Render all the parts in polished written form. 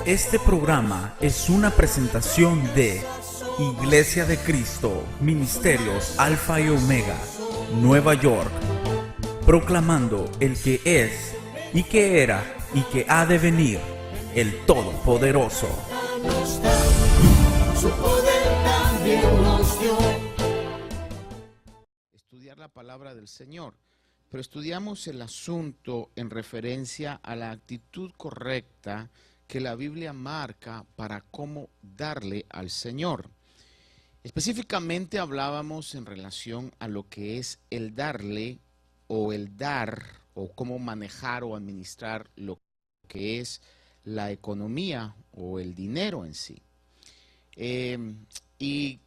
Este programa es una presentación de Iglesia de Cristo, Ministerios Alfa y Omega, Nueva York, proclamando el que es, y que era, y que ha de venir, el Todopoderoso. Su poder también nos dio. Estudiar la palabra del Señor, pero estudiamos el asunto en referencia a la actitud correcta que la Biblia marca para cómo darle al Señor. Específicamente hablábamos en relación a lo que es el darle o el dar, o cómo manejar o administrar lo que es la economía o el dinero en sí. Y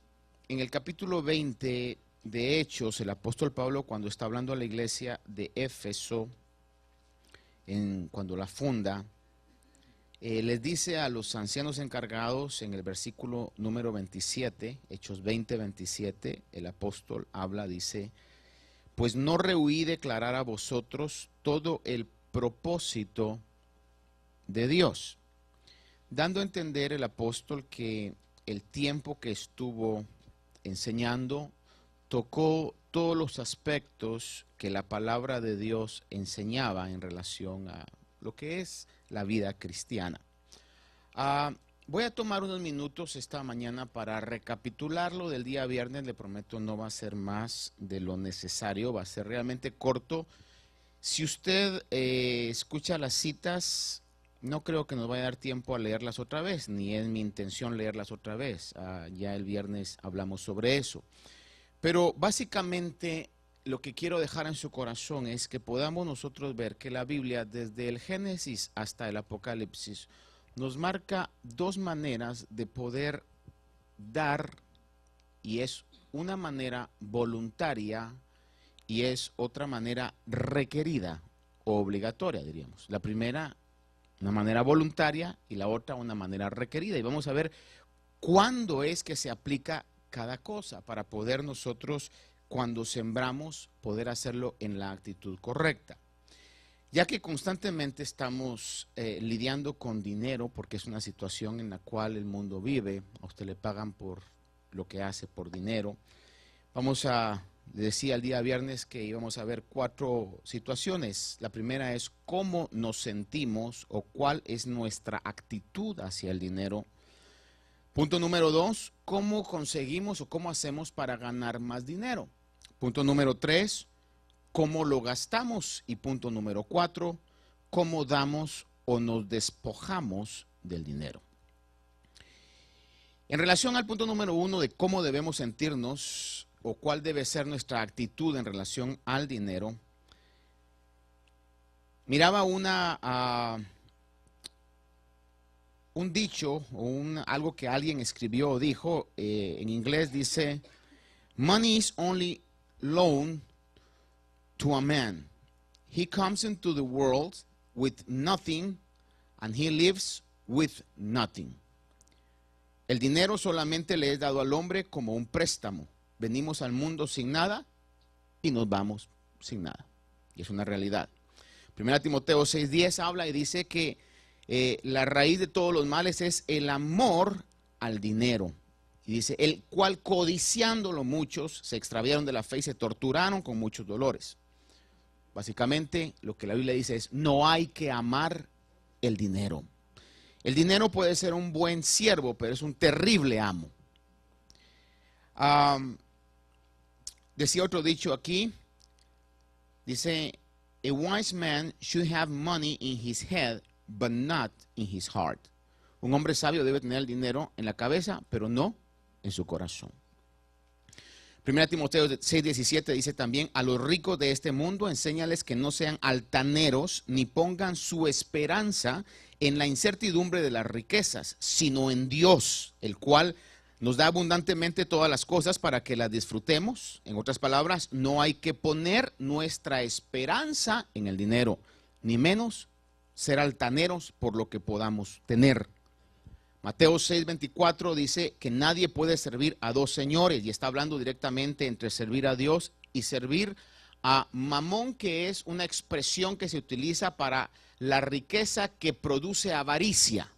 en el capítulo 20 de Hechos, el apóstol Pablo, cuando está hablando a la iglesia de Éfeso, cuando la funda, les dice a los ancianos encargados en el versículo número 27, Hechos 20, 27, el apóstol habla, dice: pues no rehuí declarar a vosotros todo el propósito de Dios, dando a entender el apóstol que el tiempo que estuvo enseñando tocó todos los aspectos que la palabra de Dios enseñaba en relación a lo que es la vida cristiana. Voy a tomar unos minutos esta mañana para recapitular lo del día viernes. Le prometo, no va a ser más de lo necesario, va a ser realmente corto. Si usted escucha las citas, no creo que nos vaya a dar tiempo a leerlas otra vez, ni es mi intención leerlas otra vez. Ya el viernes hablamos sobre eso. Pero básicamente lo que quiero dejar en su corazón es que podamos nosotros ver que la Biblia, desde el Génesis hasta el Apocalipsis, nos marca dos maneras de poder dar, y es una manera voluntaria y es otra manera requerida o obligatoria, diríamos. La primera, una manera voluntaria, y la otra, una manera requerida. Y vamos a ver cuándo es que se aplica cada cosa para poder nosotros, cuando sembramos, poder hacerlo en la actitud correcta. Ya que constantemente estamos lidiando con dinero, porque es una situación en la cual el mundo vive, a usted le pagan por lo que hace, por dinero. Decía el día viernes que íbamos a ver 4 situaciones. La primera es cómo nos sentimos o cuál es nuestra actitud hacia el dinero. Punto número 2, cómo conseguimos o cómo hacemos para ganar más dinero. Punto número 3, cómo lo gastamos. Y punto número 4, cómo damos o nos despojamos del dinero. En relación al punto número 1 de cómo debemos sentirnos o cuál debe ser nuestra actitud en relación al dinero, miraba un dicho o algo que alguien escribió o dijo, en inglés dice: money is only loan to a man. He comes into the world with nothing and he lives with nothing. El dinero solamente le es dado al hombre como un préstamo. Venimos al mundo sin nada y nos vamos sin nada. Y es una realidad. 1 Timoteo 6:10 habla y dice que la raíz de todos los males es el amor al dinero. Y dice: el cual codiciándolo muchos se extraviaron de la fe y se torturaron con muchos dolores. Básicamente lo que la Biblia dice es: no hay que amar el dinero. El dinero puede ser un buen siervo, pero es un terrible amo. Decía otro dicho aquí, dice: a wise man should have money in his head, but not in his heart. Un hombre sabio debe tener el dinero en la cabeza, pero no en su corazón. 1 Timoteo 6:17 dice también: a los ricos de este mundo enséñales que no sean altaneros, ni pongan su esperanza en la incertidumbre de las riquezas, sino en Dios, el cual nos da abundantemente todas las cosas para que las disfrutemos. En otras palabras, no hay que poner nuestra esperanza en el dinero, ni menos ser altaneros por lo que podamos tener. Mateo 6:24 dice que nadie puede servir a dos señores, y está hablando directamente entre servir a Dios y servir a mamón, que es una expresión que se utiliza para la riqueza que produce avaricia.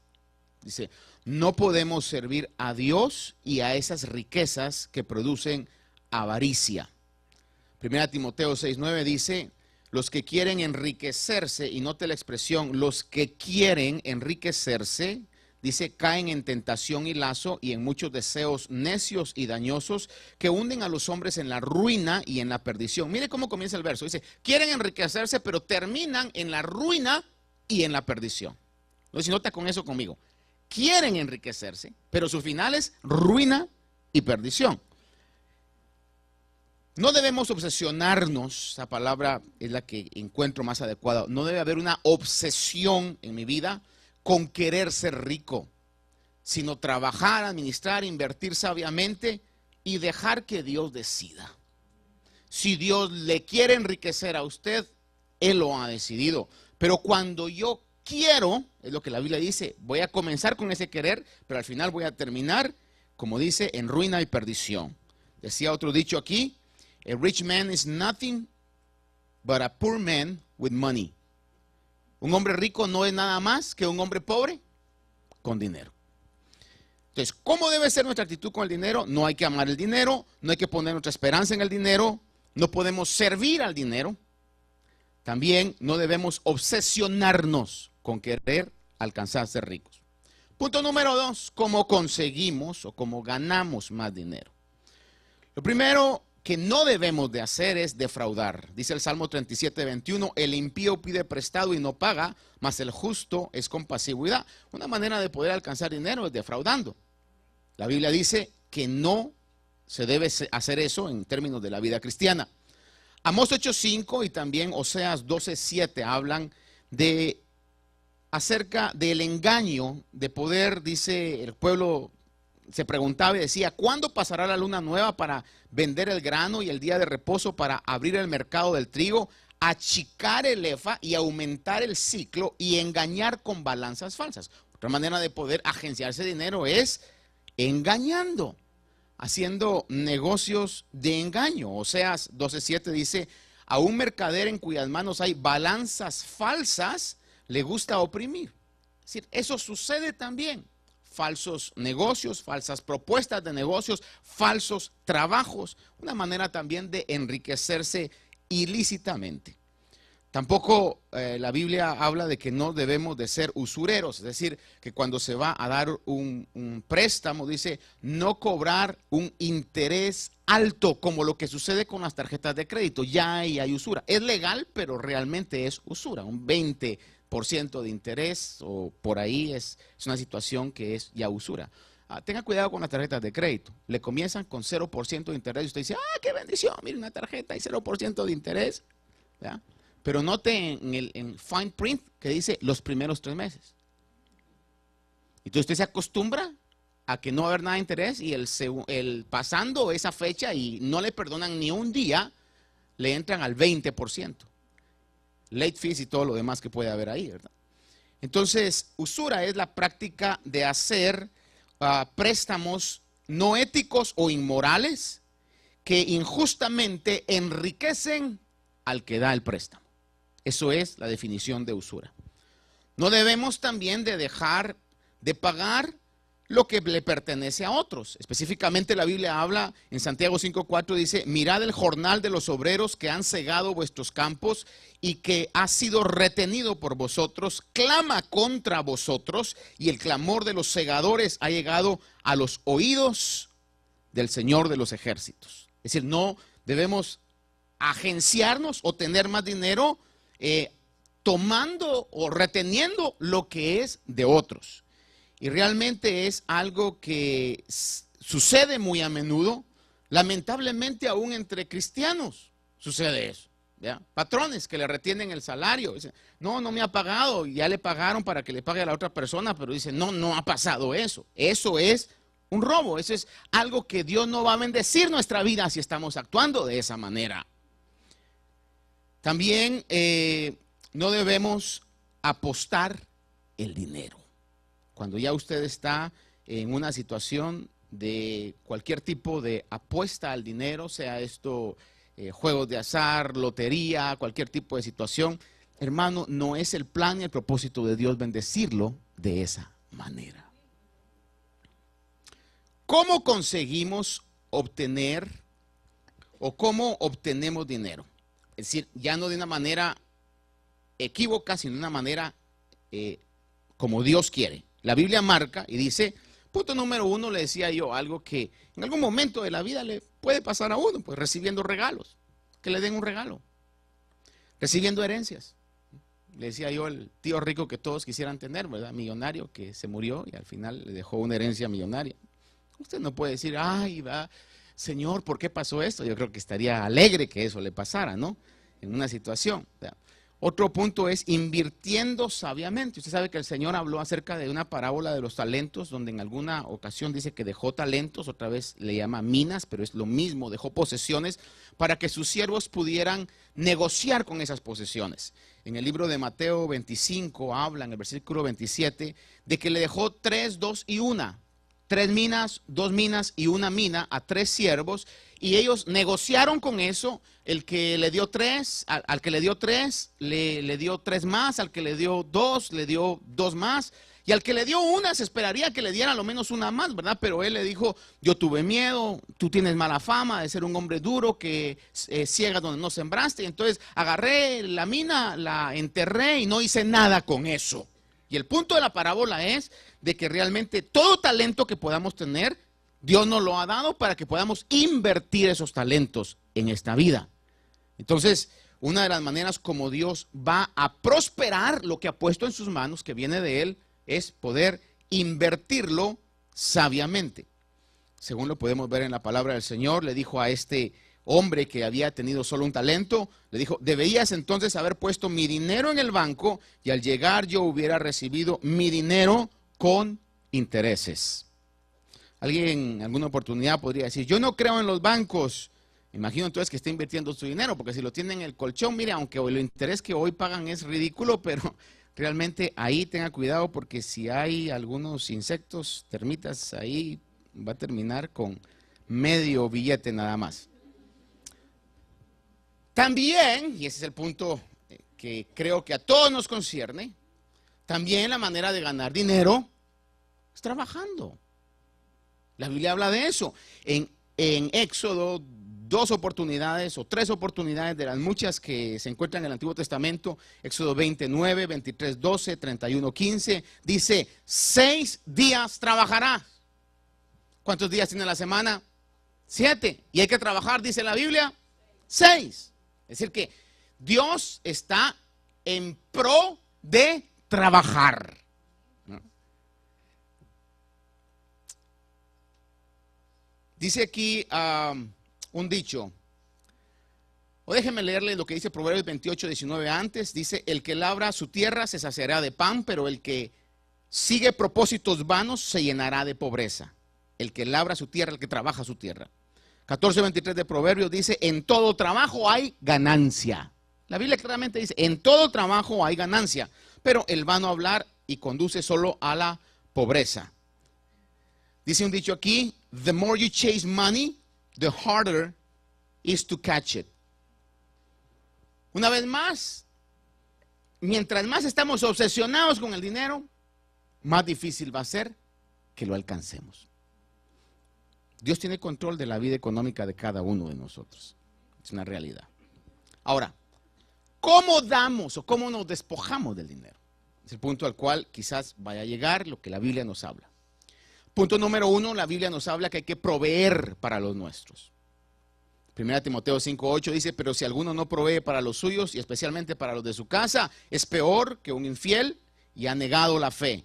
Dice, no podemos servir a Dios y a esas riquezas que producen avaricia. 1 Timoteo 6:9 dice, los que quieren enriquecerse, y note la expresión, los que quieren enriquecerse, dice, caen en tentación y lazo y en muchos deseos necios y dañosos que hunden a los hombres en la ruina y en la perdición. Mire cómo comienza el verso. Dice, quieren enriquecerse, pero terminan en la ruina y en la perdición. Entonces, nota con eso conmigo. Quieren enriquecerse, pero su final es ruina y perdición. No debemos obsesionarnos, esa palabra es la que encuentro más adecuada. No debe haber una obsesión en mi vida con querer ser rico, sino trabajar, administrar, invertir sabiamente y dejar que Dios decida. Si Dios le quiere enriquecer a usted, Él lo ha decidido. Pero cuando yo quiero, es lo que la Biblia dice, voy a comenzar con ese querer, pero al final voy a terminar, como dice, en ruina y perdición. Decía otro dicho aquí, a rich man is nothing but a poor man with money. Un hombre rico no es nada más que un hombre pobre con dinero. Entonces, ¿cómo debe ser nuestra actitud con el dinero? No hay que amar el dinero, no hay que poner nuestra esperanza en el dinero, no podemos servir al dinero. También no debemos obsesionarnos con querer alcanzar ser ricos. Punto número 2, ¿cómo conseguimos o cómo ganamos más dinero? Lo primero que no debemos de hacer es defraudar. Dice el Salmo 37:21, el impío pide prestado y no paga, mas el justo es compasivo y da. Una manera de poder alcanzar dinero es defraudando. La Biblia dice que no se debe hacer eso en términos de la vida cristiana. Amós 8:5 y también Oseas 12:7 hablan de acerca del engaño de poder, dice el pueblo. Se preguntaba y decía, ¿cuándo pasará la luna nueva para vender el grano y el día de reposo para abrir el mercado del trigo, achicar el efa y aumentar el ciclo y engañar con balanzas falsas? Otra manera de poder agenciarse dinero es engañando, haciendo negocios de engaño. Oseas 12:7 dice, a un mercader en cuyas manos hay balanzas falsas, le gusta oprimir. Es decir, eso sucede también. Falsos negocios, falsas propuestas de negocios, falsos trabajos, una manera también de enriquecerse ilícitamente. Tampoco la Biblia habla de que no debemos de ser usureros, es decir, que cuando se va a dar un préstamo, dice, no cobrar un interés alto, como lo que sucede con las tarjetas de crédito, ya hay usura. Es legal, pero realmente es usura, un 20% de interés o por ahí es una situación que es ya usura. Tenga cuidado con las tarjetas de crédito. Le comienzan con 0% de interés y usted dice, qué bendición, mire una tarjeta y 0% de interés. ¿Ya? Pero note en fine print que dice los primeros 3 meses. Entonces usted se acostumbra a que no va a haber nada de interés y el pasando esa fecha y no le perdonan ni un día, le entran al 20%. Late fees y todo lo demás que puede haber ahí, ¿verdad? Entonces, usura es la práctica de hacer préstamos no éticos o inmorales que injustamente enriquecen al que da el préstamo. Eso es la definición de usura. No debemos también de dejar de pagar lo que le pertenece a otros. Específicamente la Biblia habla en Santiago 5:4, dice, mirad el jornal de los obreros que han cegado vuestros campos y que ha sido retenido por vosotros, clama contra vosotros y el clamor de los segadores ha llegado a los oídos del Señor de los ejércitos. Es decir, no debemos agenciarnos o tener más dinero tomando o reteniendo lo que es de otros. Y realmente es algo que sucede muy a menudo, lamentablemente aún entre cristianos sucede eso. ¿Ya? Patrones que le retienen el salario, dicen, no me ha pagado, ya le pagaron para que le pague a la otra persona, pero dicen, no ha pasado eso. Eso es un robo, eso es algo que Dios no va a bendecir nuestra vida si estamos actuando de esa manera. También no debemos apostar el dinero. Cuando ya usted está en una situación de cualquier tipo de apuesta al dinero, sea esto juegos de azar, lotería, cualquier tipo de situación, hermano, no es el plan y el propósito de Dios bendecirlo de esa manera. ¿Cómo conseguimos obtener o cómo obtenemos dinero? Es decir, ya no de una manera equívoca, sino de una manera como Dios quiere. La Biblia marca y dice, punto número 1, le decía yo, algo que en algún momento de la vida le puede pasar a uno, pues recibiendo regalos, que le den un regalo, recibiendo herencias. Le decía yo al tío rico que todos quisieran tener, ¿verdad? Millonario que se murió y al final le dejó una herencia millonaria. Usted no puede decir, ay, va, Señor, ¿por qué pasó esto? Yo creo que estaría alegre que eso le pasara, ¿no? En una situación. ¿Verdad? Otro punto es invirtiendo sabiamente. Usted sabe que el Señor habló acerca de una parábola de los talentos, donde en alguna ocasión dice que dejó talentos, otra vez le llama minas, pero es lo mismo, dejó posesiones para que sus siervos pudieran negociar con esas posesiones. En el libro de Mateo 25 habla, en el versículo 27, de que le dejó 3, 2 y 1. 3 minas, 2 minas y 1 mina a 3 siervos, y ellos negociaron con eso. El que le dio 3, al que le dio 3, le dio 3 más, al que le dio 2, le dio 2 más, y al que le dio 1 se esperaría que le diera lo menos 1 más, ¿verdad? Pero él le dijo, yo tuve miedo, tú tienes mala fama de ser un hombre duro que ciega donde no sembraste, y entonces agarré la mina, la enterré y no hice nada con eso. Y el punto de la parábola es de que realmente todo talento que podamos tener, Dios nos lo ha dado para que podamos invertir esos talentos en esta vida. Entonces, una de las maneras como Dios va a prosperar lo que ha puesto en sus manos, que viene de Él, es poder invertirlo sabiamente. Según lo podemos ver en la palabra del Señor, le dijo a este hombre que había tenido solo un talento, le dijo, deberías entonces haber puesto mi dinero en el banco y al llegar yo hubiera recibido mi dinero con intereses. Alguien en alguna oportunidad podría decir, yo no creo en los bancos. Imagino entonces que está invirtiendo su dinero, porque si lo tiene en el colchón, mire, aunque el interés que hoy pagan es ridículo, pero realmente ahí tenga cuidado, porque si hay algunos insectos, termitas, ahí va a terminar con medio billete nada más. También, y ese es el punto que creo que a todos nos concierne, también la manera de ganar dinero es trabajando. La Biblia habla de eso. En Éxodo, 2 oportunidades o 3 oportunidades de las muchas que se encuentran en el Antiguo Testamento, Éxodo 29, 23, 12, 31, 15, dice, 6 días trabajarás. ¿Cuántos días tiene la semana? 7. Y hay que trabajar, dice la Biblia, 6. Es decir que Dios está en pro de trabajar. ¿No? Dice aquí un dicho, o déjenme leerle lo que dice Proverbios 28, 19 antes. Dice, el que labra su tierra se saciará de pan, pero el que sigue propósitos vanos se llenará de pobreza. El que labra su tierra, el que trabaja su tierra. 14:23 de Proverbios dice, en todo trabajo hay ganancia. La Biblia claramente dice, en todo trabajo hay ganancia, pero el vano hablar y conduce solo a la pobreza. Dice un dicho aquí, the more you chase money, the harder is to catch it. Una vez más, mientras más estamos obsesionados con el dinero, más difícil va a ser que lo alcancemos. Dios tiene control de la vida económica de cada uno de nosotros. Es una realidad. Ahora, ¿cómo damos o cómo nos despojamos del dinero? Es el punto al cual quizás vaya a llegar lo que la Biblia nos habla. Punto número 1, la Biblia nos habla que hay que proveer para los nuestros. 1 Timoteo 5:8 dice, pero si alguno no provee para los suyos y especialmente para los de su casa, es peor que un infiel y ha negado la fe.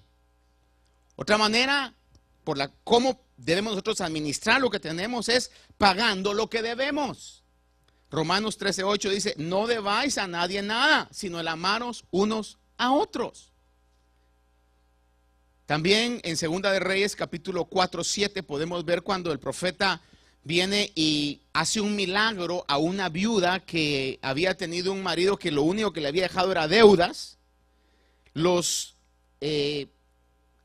Otra manera por la cómo debemos nosotros administrar lo que tenemos es pagando lo que debemos. Romanos 13:8 dice, no debáis a nadie nada, sino el amaros unos a otros. También en Segunda de Reyes, capítulo 4:7, podemos ver cuando el profeta viene y hace un milagro a una viuda que había tenido un marido que lo único que le había dejado era deudas. Los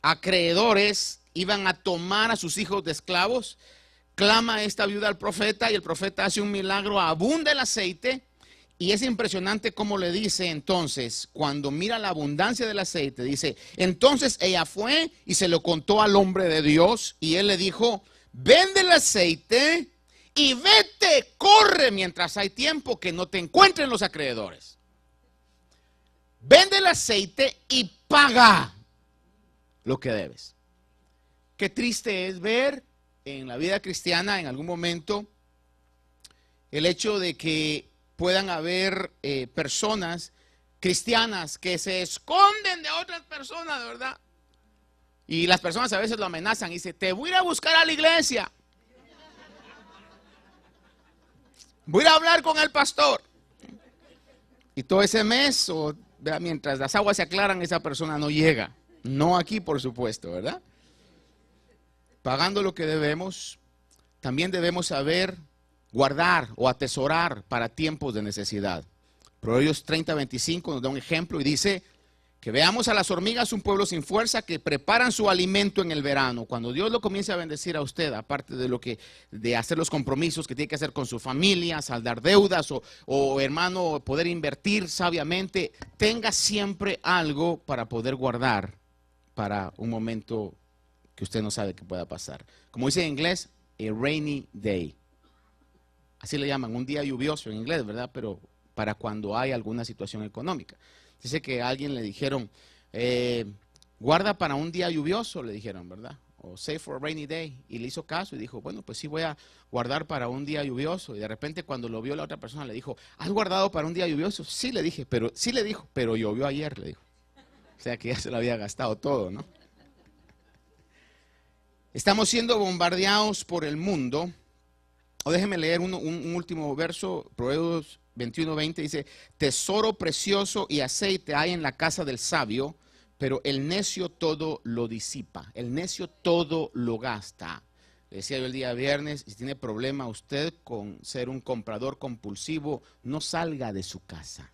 acreedores iban a tomar a sus hijos de esclavos. Clama esta viuda al profeta y el profeta hace un milagro, abunda el aceite. Y es impresionante cómo le dice entonces, cuando mira la abundancia del aceite, dice, entonces ella fue y se lo contó al hombre de Dios y él le dijo, vende el aceite y vete, corre mientras hay tiempo, que no te encuentren los acreedores. Vende el aceite y paga lo que debes. Qué triste es ver en la vida cristiana en algún momento el hecho de que puedan haber personas cristianas que se esconden de otras personas, de verdad. Y las personas a veces lo amenazan y dicen, te voy a ir a buscar a la iglesia. Voy a ir a hablar con el pastor. Y todo ese mes, mientras las aguas se aclaran, esa persona no llega. No aquí, por supuesto, ¿verdad? Pagando lo que debemos, también debemos saber guardar o atesorar para tiempos de necesidad. Proverbios 30:25 nos da un ejemplo y dice que veamos a las hormigas, un pueblo sin fuerza, que preparan su alimento en el verano. Cuando Dios lo comience a bendecir a usted, aparte de hacer los compromisos que tiene que hacer con su familia, saldar deudas o hermano, poder invertir sabiamente, tenga siempre algo para poder guardar para un momento que usted no sabe que pueda pasar. Como dice en inglés, a rainy day. Así le llaman, un día lluvioso en inglés, ¿verdad? Pero para cuando hay alguna situación económica. Dice que a alguien le dijeron, guarda para un día lluvioso, le dijeron, ¿verdad? O save for a rainy day. Y le hizo caso y dijo, bueno, pues sí voy a guardar para un día lluvioso. Y de repente cuando lo vio la otra persona le dijo, ¿has guardado para un día lluvioso? Sí, le dije, sí le dijo, pero llovió ayer, le dijo. O sea que ya se lo había gastado todo, ¿no? Estamos siendo bombardeados por el mundo. O déjeme leer un último verso, Proverbios 21:20 dice, tesoro precioso y aceite hay en la casa del sabio, pero el necio todo lo disipa, el necio todo lo gasta. Le decía yo el día viernes, si tiene problema usted con ser un comprador compulsivo, no salga de su casa.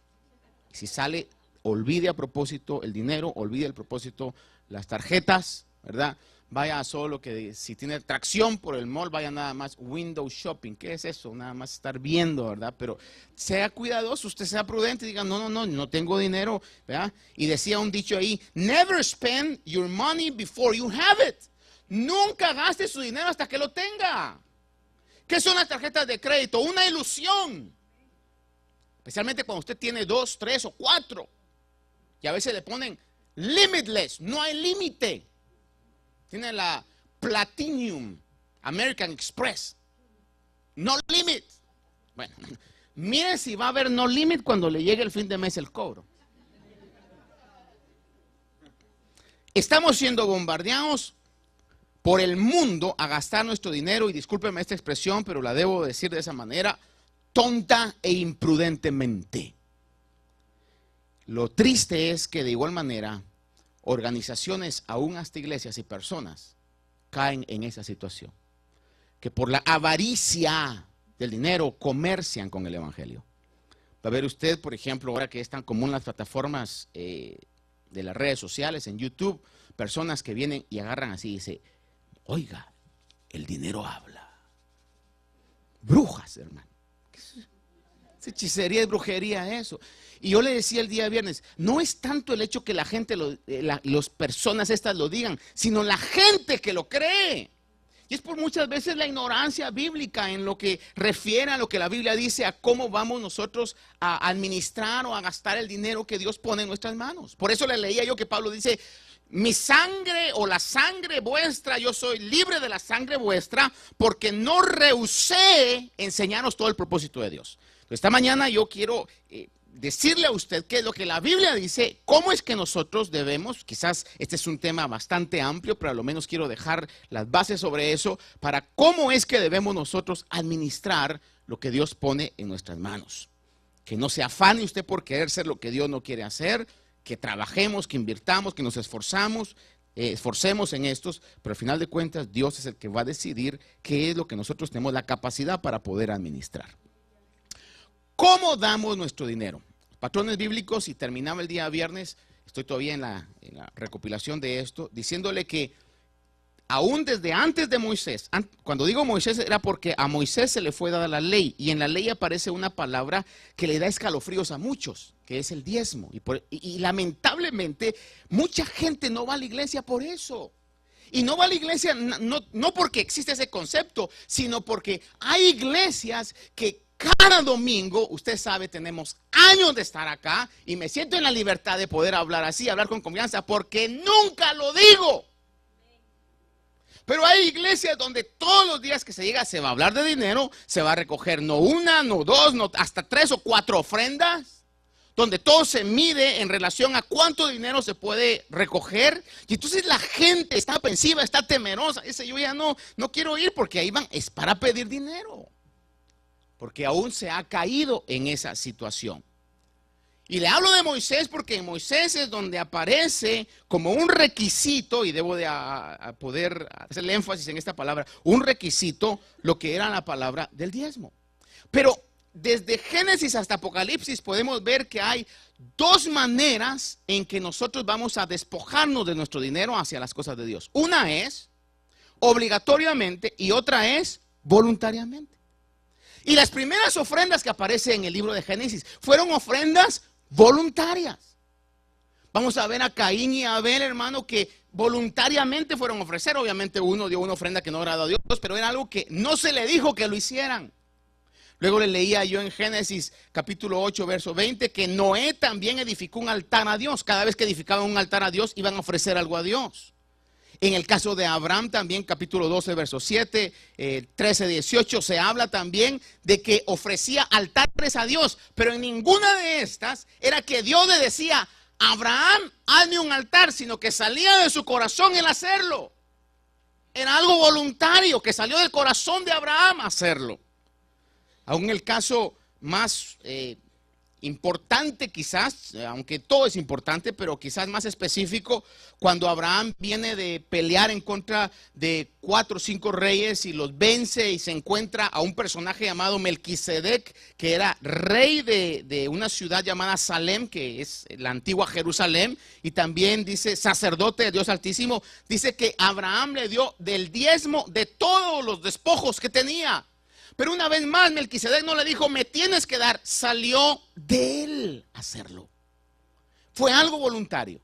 Si sale, olvide a propósito el dinero, olvide a propósito las tarjetas, ¿verdad? Vaya solo que si tiene tracción por el mall, vaya nada más window shopping. ¿Qué es eso? Nada más estar viendo, ¿verdad? Pero sea cuidadoso, usted sea prudente y diga, no tengo dinero, ¿verdad? Y decía un dicho ahí, never spend your money before you have it. Nunca gaste su dinero hasta que lo tenga. ¿Qué son las tarjetas de crédito? Una ilusión. Especialmente cuando usted tiene 2, 3 o 4. Y a veces le ponen limitless, no hay límite. Tiene la Platinum American Express. No limit. Bueno, mire si va a haber no limit cuando le llegue el fin de mes el cobro. Estamos siendo bombardeados por el mundo a gastar nuestro dinero, y discúlpeme esta expresión, pero la debo decir de esa manera, tonta e imprudentemente. Lo triste es que de igual manera organizaciones, aún hasta iglesias y personas, caen en esa situación. Que por la avaricia del dinero comercian con el evangelio. Va a ver usted, por ejemplo, ahora que es tan común las plataformas de las redes sociales, en YouTube, personas que vienen y agarran así y dicen, oiga, el dinero habla. Brujas, hermano. Es hechicería y brujería eso. Y yo le decía el día viernes, no es tanto el hecho que la gente, las personas estas lo digan, sino la gente que lo cree. Y es por muchas veces la ignorancia bíblica en lo que refiere a lo que la Biblia dice, a cómo vamos nosotros a administrar o a gastar el dinero que Dios pone en nuestras manos. Por eso le leía yo que Pablo dice, mi sangre o la sangre vuestra, yo soy libre de la sangre vuestra, porque no rehusé enseñaros todo el propósito de Dios. Entonces, esta mañana yo quiero decirle a usted qué es lo que la Biblia dice, cómo es que nosotros debemos, quizás este es un tema bastante amplio, pero a lo menos quiero dejar las bases sobre eso, para cómo es que debemos nosotros administrar lo que Dios pone en nuestras manos. Que no se afane usted por querer ser lo que Dios no quiere hacer, que trabajemos, que invirtamos, que nos esforcemos en estos, pero al final de cuentas Dios es el que va a decidir qué es lo que nosotros tenemos la capacidad para poder administrar. ¿Cómo damos nuestro dinero? Patrones bíblicos, y terminaba el día viernes, estoy todavía en la recopilación de esto, diciéndole que aún desde antes de Moisés, cuando digo Moisés era porque a Moisés se le fue dada la ley, y en la ley aparece una palabra que le da escalofríos a muchos, que es el diezmo, y lamentablemente mucha gente no va a la iglesia por eso. Y no va a la iglesia no porque existe ese concepto, sino porque hay iglesias que cada domingo, usted sabe, tenemos años de estar acá y me siento en la libertad de poder hablar así, hablar con confianza, porque nunca lo digo. Pero hay iglesias donde todos los días que se llega se va a hablar de dinero, se va a recoger no una, no dos, no, hasta 3 o 4 ofrendas, donde todo se mide en relación a cuánto dinero se puede recoger. Y entonces la gente está aprensiva, está temerosa, dice: yo ya no quiero ir porque ahí van, es para pedir dinero. Porque aún se ha caído en esa situación. Y le hablo de Moisés porque Moisés es donde aparece como un requisito, y debo de poder hacerle énfasis en esta palabra, un requisito, lo que era la palabra del diezmo. Pero desde Génesis hasta Apocalipsis podemos ver que hay 2 maneras en que nosotros vamos a despojarnos de nuestro dinero hacia las cosas de Dios. Una es obligatoriamente y otra es voluntariamente. Y las primeras ofrendas que aparecen en el libro de Génesis fueron ofrendas voluntarias. Vamos a ver a Caín y a Abel, hermano, que voluntariamente fueron a ofrecer. Obviamente uno dio una ofrenda que no agradó a Dios, pero era algo que no se le dijo que lo hicieran. Luego le leía yo en Génesis capítulo 8, verso 20, que Noé también edificó un altar a Dios. Cada vez que edificaban un altar a Dios, iban a ofrecer algo a Dios. En el caso de Abraham también, capítulo 12, verso 7, 13, 18, se habla también de que ofrecía altares a Dios. Pero en ninguna de estas era que Dios le decía: Abraham, hazme un altar, sino que salía de su corazón el hacerlo. Era algo voluntario, que salió del corazón de Abraham hacerlo. Aún el caso más importante quizás, aunque todo es importante, pero quizás más específico, cuando Abraham viene de pelear en contra de 4 o 5 reyes y los vence y se encuentra a un personaje llamado Melquisedec, que era rey de una ciudad llamada Salem, que es la antigua Jerusalén, y también dice sacerdote de Dios Altísimo. Dice que Abraham le dio del diezmo de todos los despojos que tenía. Pero una vez más, Melquisedec no le dijo: me tienes que dar. Salió de él hacerlo. Fue algo voluntario.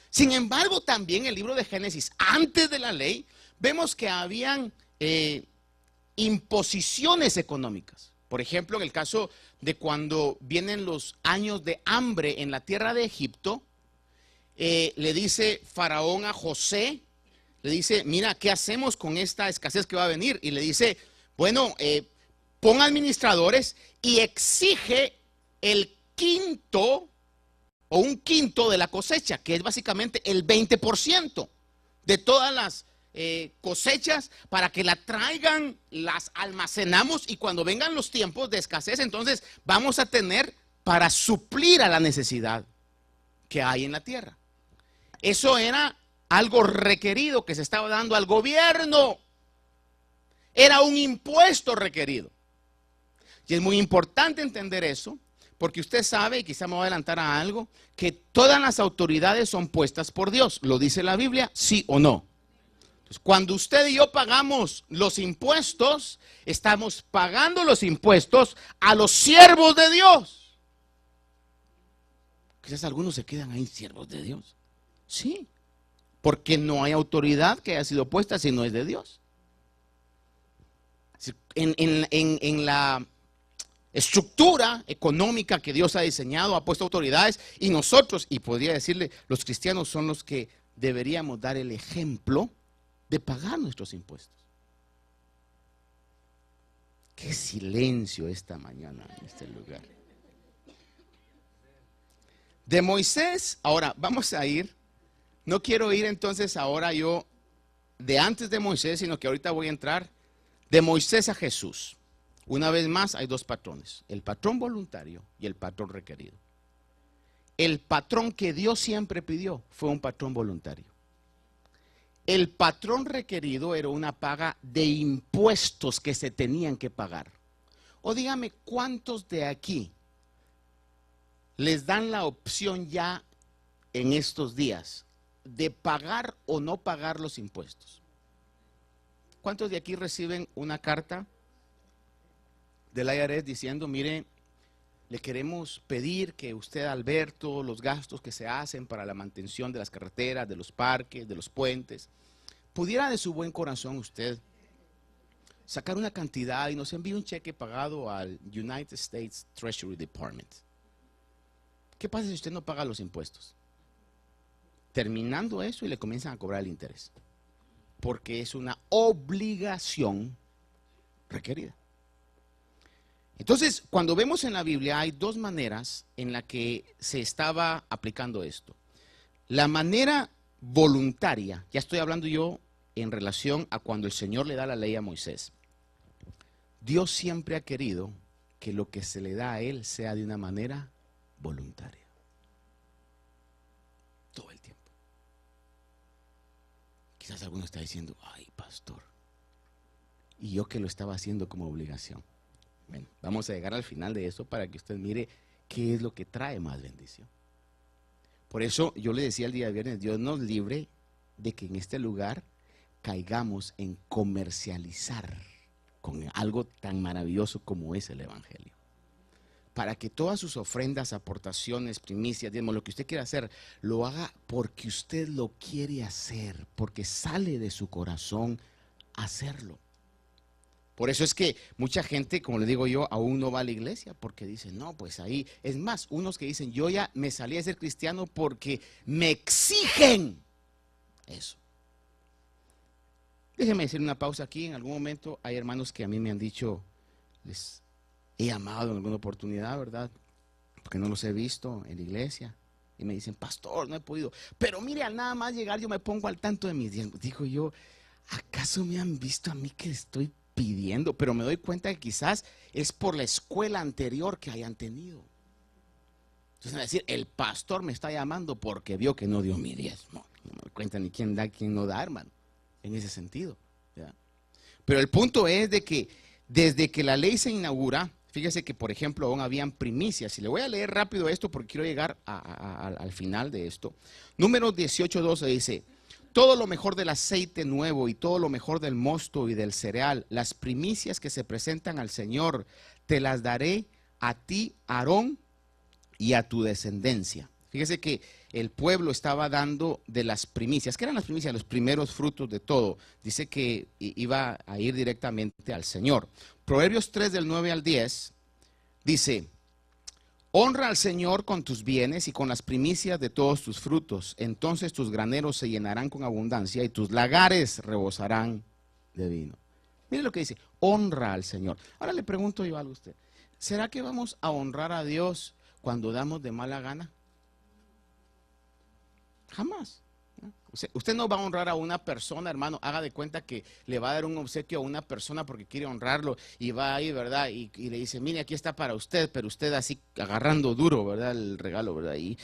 Sin embargo, también el libro de Génesis, antes de la ley, vemos que habían imposiciones económicas. Por ejemplo, en el caso de cuando vienen los años de hambre en la tierra de Egipto, le dice Faraón a José, le dice: mira, ¿qué hacemos con esta escasez que va a venir? Y le dice: bueno, pon administradores y exige el quinto o un quinto de la cosecha, que es básicamente el 20% de todas las cosechas, para que la traigan, las almacenamos, y cuando vengan los tiempos de escasez, entonces vamos a tener para suplir a la necesidad que hay en la tierra. Eso era algo requerido que se estaba dando al gobierno. Era un impuesto requerido. Y es muy importante entender eso, porque usted sabe, y quizá me voy a adelantar a algo, que todas las autoridades son puestas por Dios. ¿Lo dice la Biblia? ¿Sí o no? Entonces, cuando usted y yo pagamos los impuestos, estamos pagando los impuestos a los siervos de Dios. Quizás algunos se quedan ahí: siervos de Dios. Sí, porque no hay autoridad que haya sido puesta si no es de Dios. En la estructura económica que Dios ha diseñado, ha puesto autoridades, y nosotros, y podría decirle, los cristianos son los que deberíamos dar el ejemplo de pagar nuestros impuestos. Qué silencio esta mañana en este lugar. De Moisés, ahora vamos a ir, no quiero ir entonces ahora yo de antes de Moisés, sino que ahorita voy a entrar de Moisés a Jesús. Una vez más, hay 2 patrones: el patrón voluntario y el patrón requerido. El patrón que Dios siempre pidió fue un patrón voluntario. El patrón requerido era una paga de impuestos que se tenían que pagar. O dígame, ¿cuántos de aquí les dan la opción ya en estos días de pagar o no pagar los impuestos? ¿Cuántos de aquí reciben una carta del IRS diciendo: mire, le queremos pedir que usted, Alberto, los gastos que se hacen para la mantención de las carreteras, de los parques, de los puentes, pudiera de su buen corazón usted sacar una cantidad y nos envíe un cheque pagado al United States Treasury Department. ¿Qué pasa si usted no paga los impuestos? Terminando eso y le comienzan a cobrar el interés, porque es una obligación requerida. Entonces, cuando vemos en la Biblia hay dos maneras en la que se estaba aplicando esto. La manera voluntaria, ya estoy hablando yo en relación a cuando el Señor le da la ley a Moisés. Dios siempre ha querido que lo que se le da a él sea de una manera voluntaria. Todo el tiempo. Quizás alguno está diciendo, ay, pastor, y yo que lo estaba haciendo como obligación. Bueno, vamos a llegar al final de eso para que usted mire qué es lo que trae más bendición. Por eso yo le decía el día de viernes, Dios nos libre de que en este lugar caigamos en comercializar con algo tan maravilloso como es el Evangelio. Para que todas sus ofrendas, aportaciones, primicias, diezmos, lo que usted quiera hacer, lo haga porque usted lo quiere hacer, porque sale de su corazón hacerlo. Por eso es que mucha gente, como le digo yo, aún no va a la iglesia, porque dicen, no, pues ahí, es más, unos que dicen, yo ya me salí a ser cristiano porque me exigen eso. Déjeme decir una pausa aquí. En algún momento hay hermanos que a mí me han dicho, les he llamado en alguna oportunidad, ¿verdad? Porque no los he visto en la iglesia. Y me dicen, pastor, no he podido. Pero mire, al nada más llegar yo me pongo al tanto de mis diezmos. Digo yo, ¿acaso me han visto a mí que estoy pidiendo? Pero me doy cuenta que quizás es por la escuela anterior que hayan tenido. Entonces van a decir, el pastor me está llamando porque vio que no dio mi diezmo. No me doy cuenta ni quién da, quién no da, hermano. En ese sentido, ¿ya? Pero el punto es de que desde que la ley se inaugura, fíjese que por ejemplo aún habían primicias, y le voy a leer rápido esto porque quiero llegar al final de esto. Números 18:12 dice, todo lo mejor del aceite nuevo y todo lo mejor del mosto y del cereal, las primicias que se presentan al Señor, te las daré a ti, Aarón, y a tu descendencia. Fíjese que el pueblo estaba dando de las primicias. ¿Qué eran las primicias? Los primeros frutos de todo. Dice que iba a ir directamente al Señor. Proverbios 3 del 9 al 10 dice, honra al Señor con tus bienes y con las primicias de todos tus frutos. Entonces tus graneros se llenarán con abundancia y tus lagares rebosarán de vino. Mire lo que dice, honra al Señor. Ahora le pregunto yo algo a usted. ¿Será que vamos a honrar a Dios cuando damos de mala gana? Jamás. Usted no va a honrar a una persona, hermano, haga de cuenta que le va a dar un obsequio a una persona porque quiere honrarlo y va ahí, ¿verdad? Y le dice, mire, aquí está para usted, pero usted así agarrando duro, ¿verdad? El regalo, ¿verdad? Y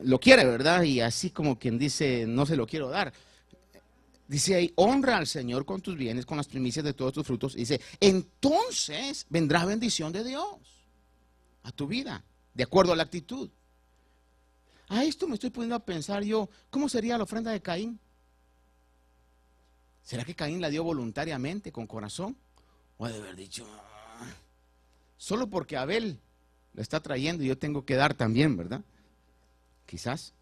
lo quiere, ¿verdad? Y así como quien dice, no se lo quiero dar. Dice ahí, honra al Señor con tus bienes, con las primicias de todos tus frutos. Dice, entonces vendrá bendición de Dios a tu vida, de acuerdo a la actitud. A esto me estoy poniendo a pensar yo, ¿cómo sería la ofrenda de Caín? ¿Será que Caín la dio voluntariamente, con corazón? O ha de haber dicho, solo porque Abel lo está trayendo y yo tengo que dar también, ¿verdad? Quizás.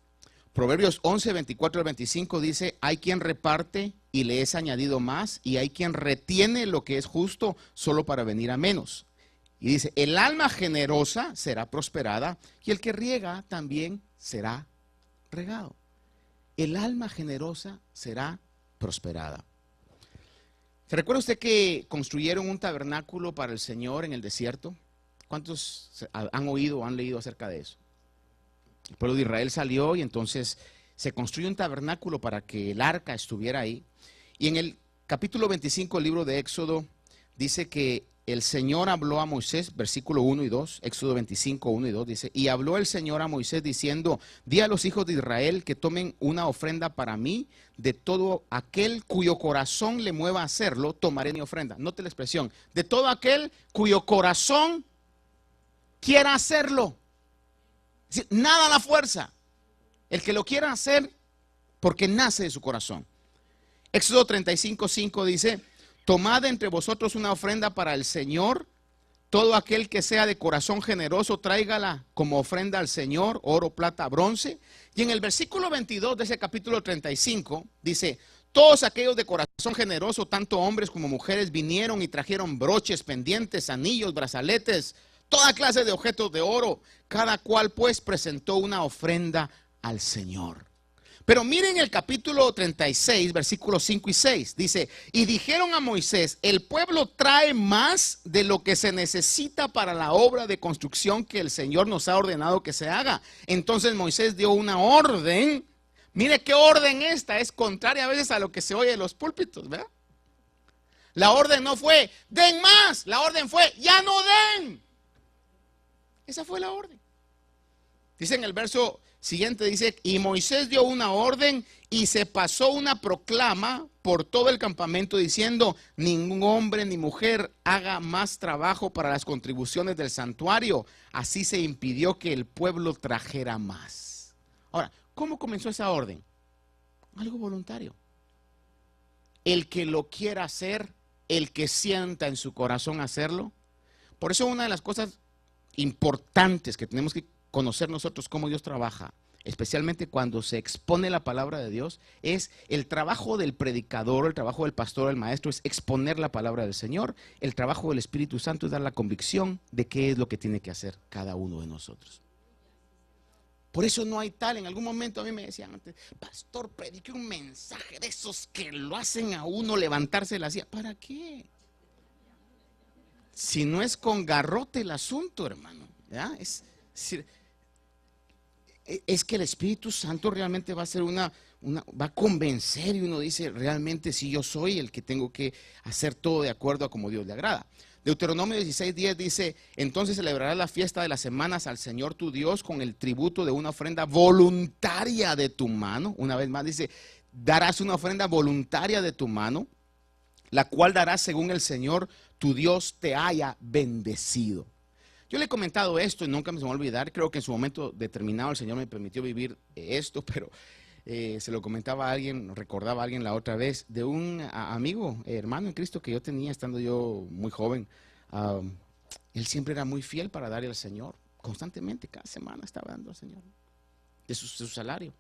Proverbios 11, 24 al 25 dice, hay quien reparte y le es añadido más, y hay quien retiene lo que es justo solo para venir a menos. Y dice, el alma generosa será prosperada y el que riega también será regado. El alma generosa será prosperada. ¿Se recuerda usted que construyeron un tabernáculo para el Señor en el desierto? ¿Cuántos han oído o han leído acerca de eso? El pueblo de Israel salió y entonces se construyó un tabernáculo para que el arca estuviera ahí. Y en el capítulo 25 del libro de Éxodo dice que el Señor habló a Moisés, versículo 1 y 2, Éxodo 25, 1 y 2, dice, y habló el Señor a Moisés diciendo, di a los hijos de Israel que tomen una ofrenda para mí, de todo aquel cuyo corazón le mueva a hacerlo, tomaré mi ofrenda. Note la expresión, de todo aquel cuyo corazón quiera hacerlo. Es decir, nada a la fuerza. El que lo quiera hacer porque nace de su corazón. Éxodo 35, 5 dice, tomad entre vosotros una ofrenda para el Señor, todo aquel que sea de corazón generoso, tráigala como ofrenda al Señor, oro, plata, bronce. Y en el versículo 22 de ese capítulo 35 dice, Todos aquellos de corazón generoso, tanto hombres como mujeres, vinieron y trajeron broches, pendientes, anillos, brazaletes, toda clase de objetos de oro. Cada cual pues presentó una ofrenda al Señor. Pero miren el capítulo 36, versículos 5 y 6. Dice, y dijeron a Moisés, el pueblo trae más de lo que se necesita para la obra de construcción que el Señor nos ha ordenado que se haga. Entonces Moisés dio una orden. Mire qué orden esta, es contraria a veces a lo que se oye en los púlpitos, ¿verdad? La orden no fue, den más, la orden fue, ya no den. Esa fue la orden. Dice en el verso siguiente, dice, y Moisés dio una orden y se pasó una proclama por todo el campamento diciendo, ningún hombre ni mujer haga más trabajo para las contribuciones del santuario. Así se impidió que el pueblo trajera más. Ahora, ¿cómo comenzó esa orden? Algo voluntario. El que lo quiera hacer, el que sienta en su corazón hacerlo. Por eso una de las cosas importantes que tenemos que conocer nosotros cómo Dios trabaja, especialmente cuando se expone la palabra de Dios, es el trabajo del predicador, el trabajo del pastor, el maestro, es exponer la palabra del Señor. El trabajo del Espíritu Santo es dar la convicción de qué es lo que tiene que hacer cada uno de nosotros. Por eso no hay tal, en algún momento a mí me decían antes, pastor, predique un mensaje de esos que lo hacen a uno levantarse de la silla. ¿Para qué? Si no es con garrote el asunto, hermano, ¿ya? Es que el Espíritu Santo realmente va a ser va a convencer y uno dice, realmente si yo soy el que tengo que hacer todo de acuerdo a como Dios le agrada. Deuteronomio 16:10 dice, entonces celebrarás la fiesta de las semanas al Señor tu Dios con el tributo de una ofrenda voluntaria de tu mano. Una vez más dice, darás una ofrenda voluntaria de tu mano, la cual darás según el Señor tu Dios te haya bendecido. Yo le he comentado esto y nunca me se me va a olvidar. Creo que en su momento determinado el Señor me permitió vivir esto, pero se lo comentaba a alguien, recordaba a alguien la otra vez, de un amigo, hermano en Cristo que yo tenía estando yo muy joven. Él siempre era muy fiel para darle al Señor, constantemente, cada semana estaba dando al Señor, de su salario.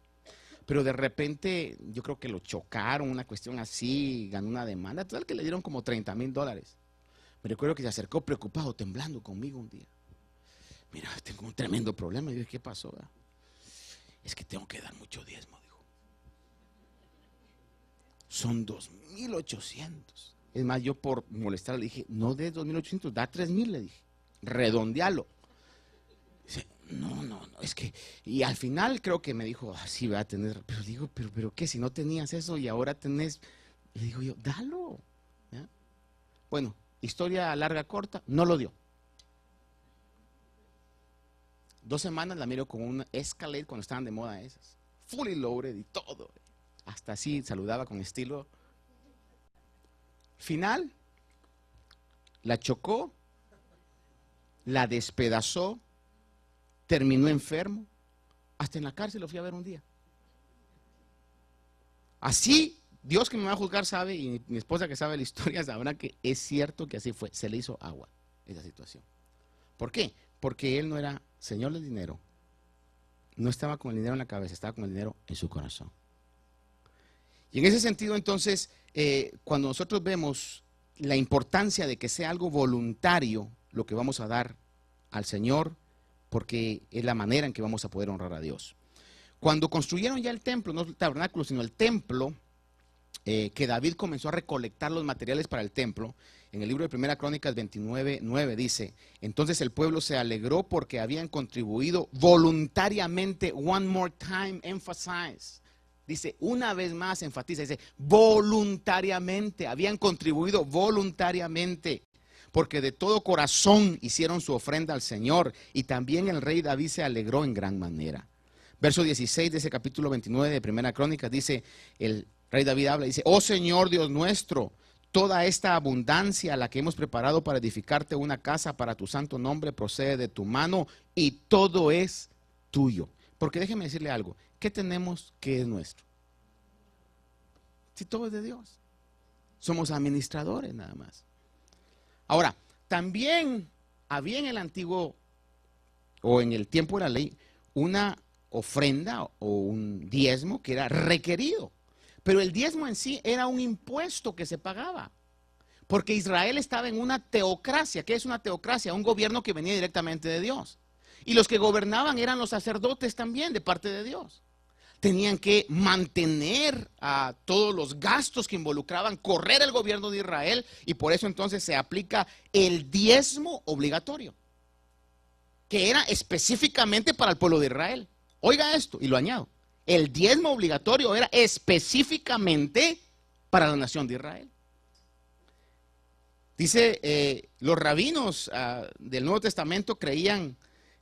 Pero de repente yo creo que lo chocaron, una cuestión así, ganó una demanda, total que le dieron como $30,000. Me recuerdo que se acercó preocupado, temblando conmigo un día. Mira, tengo un tremendo problema. Y yo dije, ¿qué pasó? Es que tengo que dar mucho diezmo, dijo. Son 2,800. Es más, yo por molestar le dije, no des 2,800, da 3,000, le dije. Redondealo. Dice, no, es que, y al final creo que me dijo, sí, va a tener, pero digo, pero ¿qué? Si no tenías eso y ahora tenés, le digo yo, dalo. ¿Ya? Bueno, historia larga, corta, no lo dio. 2 semanas la miro con una Escalade cuando estaban de moda esas. Fully loaded y todo. Hasta así saludaba con estilo. Final, la chocó, la despedazó, terminó enfermo. Hasta en la cárcel lo fui a ver un día. Así, Dios que me va a juzgar sabe, y mi esposa que sabe la historia sabrá que es cierto que así fue. Se le hizo agua esa situación. ¿Por qué? Porque él no era señor del dinero, no estaba con el dinero en la cabeza, estaba con el dinero en su corazón. Y en ese sentido, entonces, cuando nosotros vemos la importancia de que sea algo voluntario lo que vamos a dar al Señor, porque es la manera en que vamos a poder honrar a Dios. Cuando construyeron ya el templo, no el tabernáculo, sino el templo, que David comenzó a recolectar los materiales para el templo, en el libro de 1 Crónicas 29:9 dice, entonces el pueblo se alegró porque habían contribuido voluntariamente, one more time, emphasize, dice, una vez más enfatiza, dice, voluntariamente, habían contribuido voluntariamente, porque de todo corazón hicieron su ofrenda al Señor, y también el rey David se alegró en gran manera. Verso 16 de ese capítulo 29 de 1 Crónicas dice, el rey David habla, dice, oh Señor Dios nuestro, toda esta abundancia a la que hemos preparado para edificarte una casa para tu santo nombre procede de tu mano y todo es tuyo. Porque déjeme decirle algo, ¿qué tenemos que es nuestro? Si todo es de Dios. Somos administradores nada más. Ahora, también había en el antiguo o en el tiempo de la ley una ofrenda o un diezmo que era requerido. Pero el diezmo en sí era un impuesto que se pagaba. Porque Israel estaba en una teocracia. ¿Qué es una teocracia? Un gobierno que venía directamente de Dios. Y los que gobernaban eran los sacerdotes también de parte de Dios. Tenían que mantener a todos los gastos que involucraban correr el gobierno de Israel, y por eso entonces se aplica el diezmo obligatorio, que era específicamente para el pueblo de Israel. Oiga esto, y lo añado, el diezmo obligatorio era específicamente para la nación de Israel. Dice, los rabinos del Nuevo Testamento creían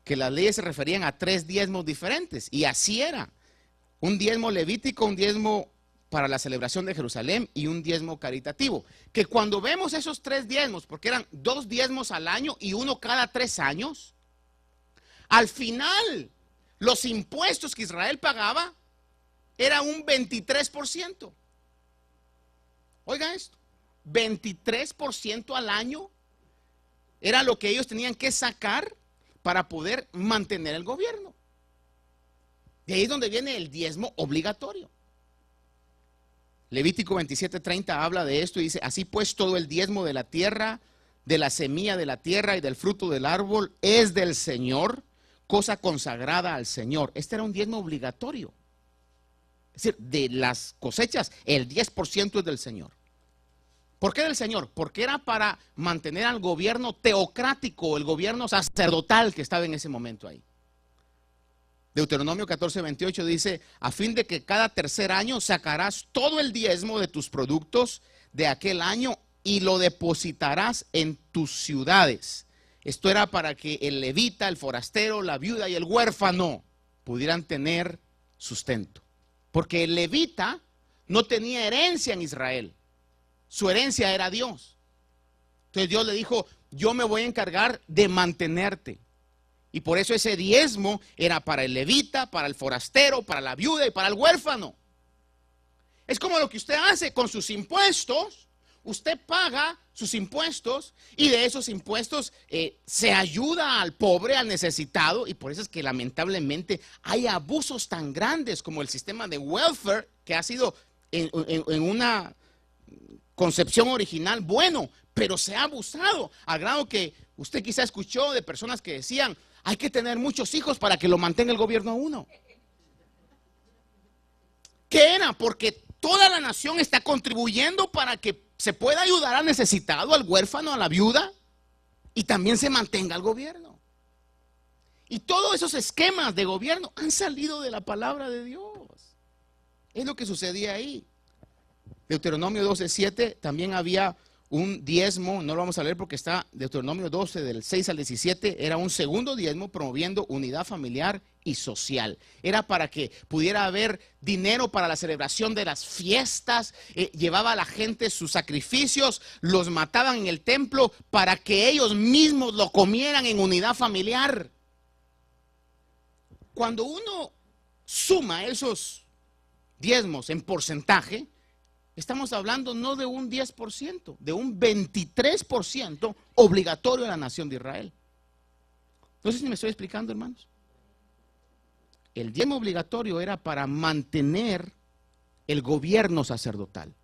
que las leyes se referían a 3 diezmos diferentes, y así era. Un diezmo levítico, un diezmo para la celebración de Jerusalén y un diezmo caritativo. Que cuando vemos esos 3 diezmos, porque eran 2 diezmos al año y uno cada 3 años, al final los impuestos que Israel pagaba era un 23%. Oiga esto, 23% al año era lo que ellos tenían que sacar para poder mantener el gobierno. De ahí es donde viene el diezmo obligatorio. Levítico 27:30 habla de esto y dice, así pues todo el diezmo de la tierra, de la semilla de la tierra y del fruto del árbol es del Señor, cosa consagrada al Señor. Este era un diezmo obligatorio. Es decir, de las cosechas, el 10% es del Señor. ¿Por qué del Señor? Porque era para mantener al gobierno teocrático, el gobierno sacerdotal que estaba en ese momento ahí. Deuteronomio 14:28 dice, a fin de que cada tercer año sacarás todo el diezmo de tus productos de aquel año y lo depositarás en tus ciudades. Esto era para que el levita, el forastero, la viuda y el huérfano pudieran tener sustento. Porque el levita no tenía herencia en Israel. Su herencia era Dios. Entonces Dios le dijo, yo me voy a encargar de mantenerte. Y por eso ese diezmo era para el levita, para el forastero, para la viuda y para el huérfano. Es como lo que usted hace con sus impuestos. Usted paga sus impuestos y de esos impuestos se ayuda al pobre, al necesitado. Y por eso es que lamentablemente hay abusos tan grandes como el sistema de welfare, que ha sido en una concepción original bueno, pero se ha abusado al grado que usted quizá escuchó de personas que decían, hay que tener muchos hijos para que lo mantenga el gobierno a uno. ¿Qué era? Porque toda la nación está contribuyendo para que se pueda ayudar al necesitado, al huérfano, a la viuda, y también se mantenga el gobierno. Y todos esos esquemas de gobierno han salido de la palabra de Dios. Es lo que sucedía ahí. Deuteronomio 12:7 también había un diezmo, no lo vamos a leer porque está Deuteronomio 12 del 6 al 17, era un segundo diezmo promoviendo unidad familiar y social. Era para que pudiera haber dinero para la celebración de las fiestas, llevaba a la gente sus sacrificios, los mataban en el templo para que ellos mismos lo comieran en unidad familiar. Cuando uno suma esos diezmos en porcentaje, estamos hablando no de un 10%, de un 23% obligatorio en la nación de Israel. No sé si me estoy explicando, hermanos. El diezmo obligatorio era para mantener el gobierno sacerdotal.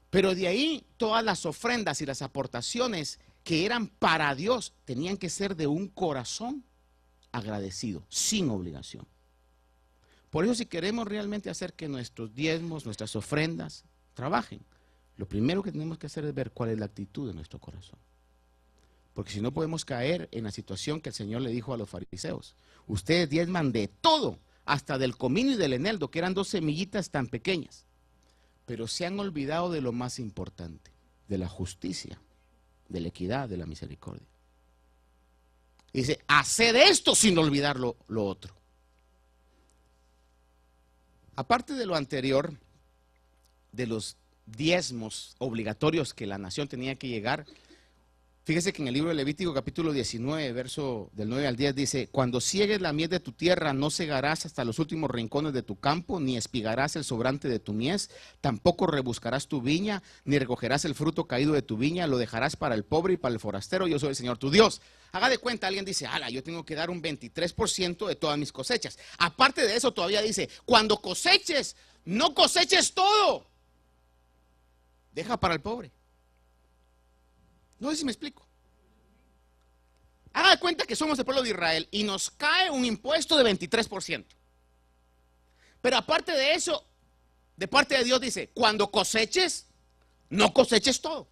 Pero de ahí todas las ofrendas y las aportaciones que eran para Dios tenían que ser de un corazón agradecido, sin obligación. Por eso si queremos realmente hacer que nuestros diezmos, nuestras ofrendas trabajen, lo primero que tenemos que hacer es ver cuál es la actitud de nuestro corazón. Porque si no podemos caer en la situación que el Señor le dijo a los fariseos. Ustedes diezman de todo, hasta del comino y del eneldo, que eran 2 semillitas tan pequeñas. Pero se han olvidado de lo más importante, de la justicia, de la equidad, de la misericordia. Dice, haced esto sin olvidar lo otro. Aparte de lo anterior, de los diezmos obligatorios que la nación tenía que llegar, Fíjese que en el libro de Levítico capítulo 19, verso del 9 al 10 dice: cuando ciegues la mies de tu tierra, no segarás hasta los últimos rincones de tu campo, ni espigarás el sobrante de tu mies, tampoco rebuscarás tu viña, ni recogerás el fruto caído de tu viña, lo dejarás para el pobre y para el forastero, yo soy el Señor tu Dios. Haga de cuenta, alguien dice: ala, yo tengo que dar un 23% de todas mis cosechas. Aparte de eso, todavía dice: cuando coseches, no coseches todo, deja para el pobre. No sé si me explico. Haga de cuenta que somos el pueblo de Israel y nos cae un impuesto de 23%. Pero aparte de eso, de parte de Dios dice: cuando coseches, no coseches todo.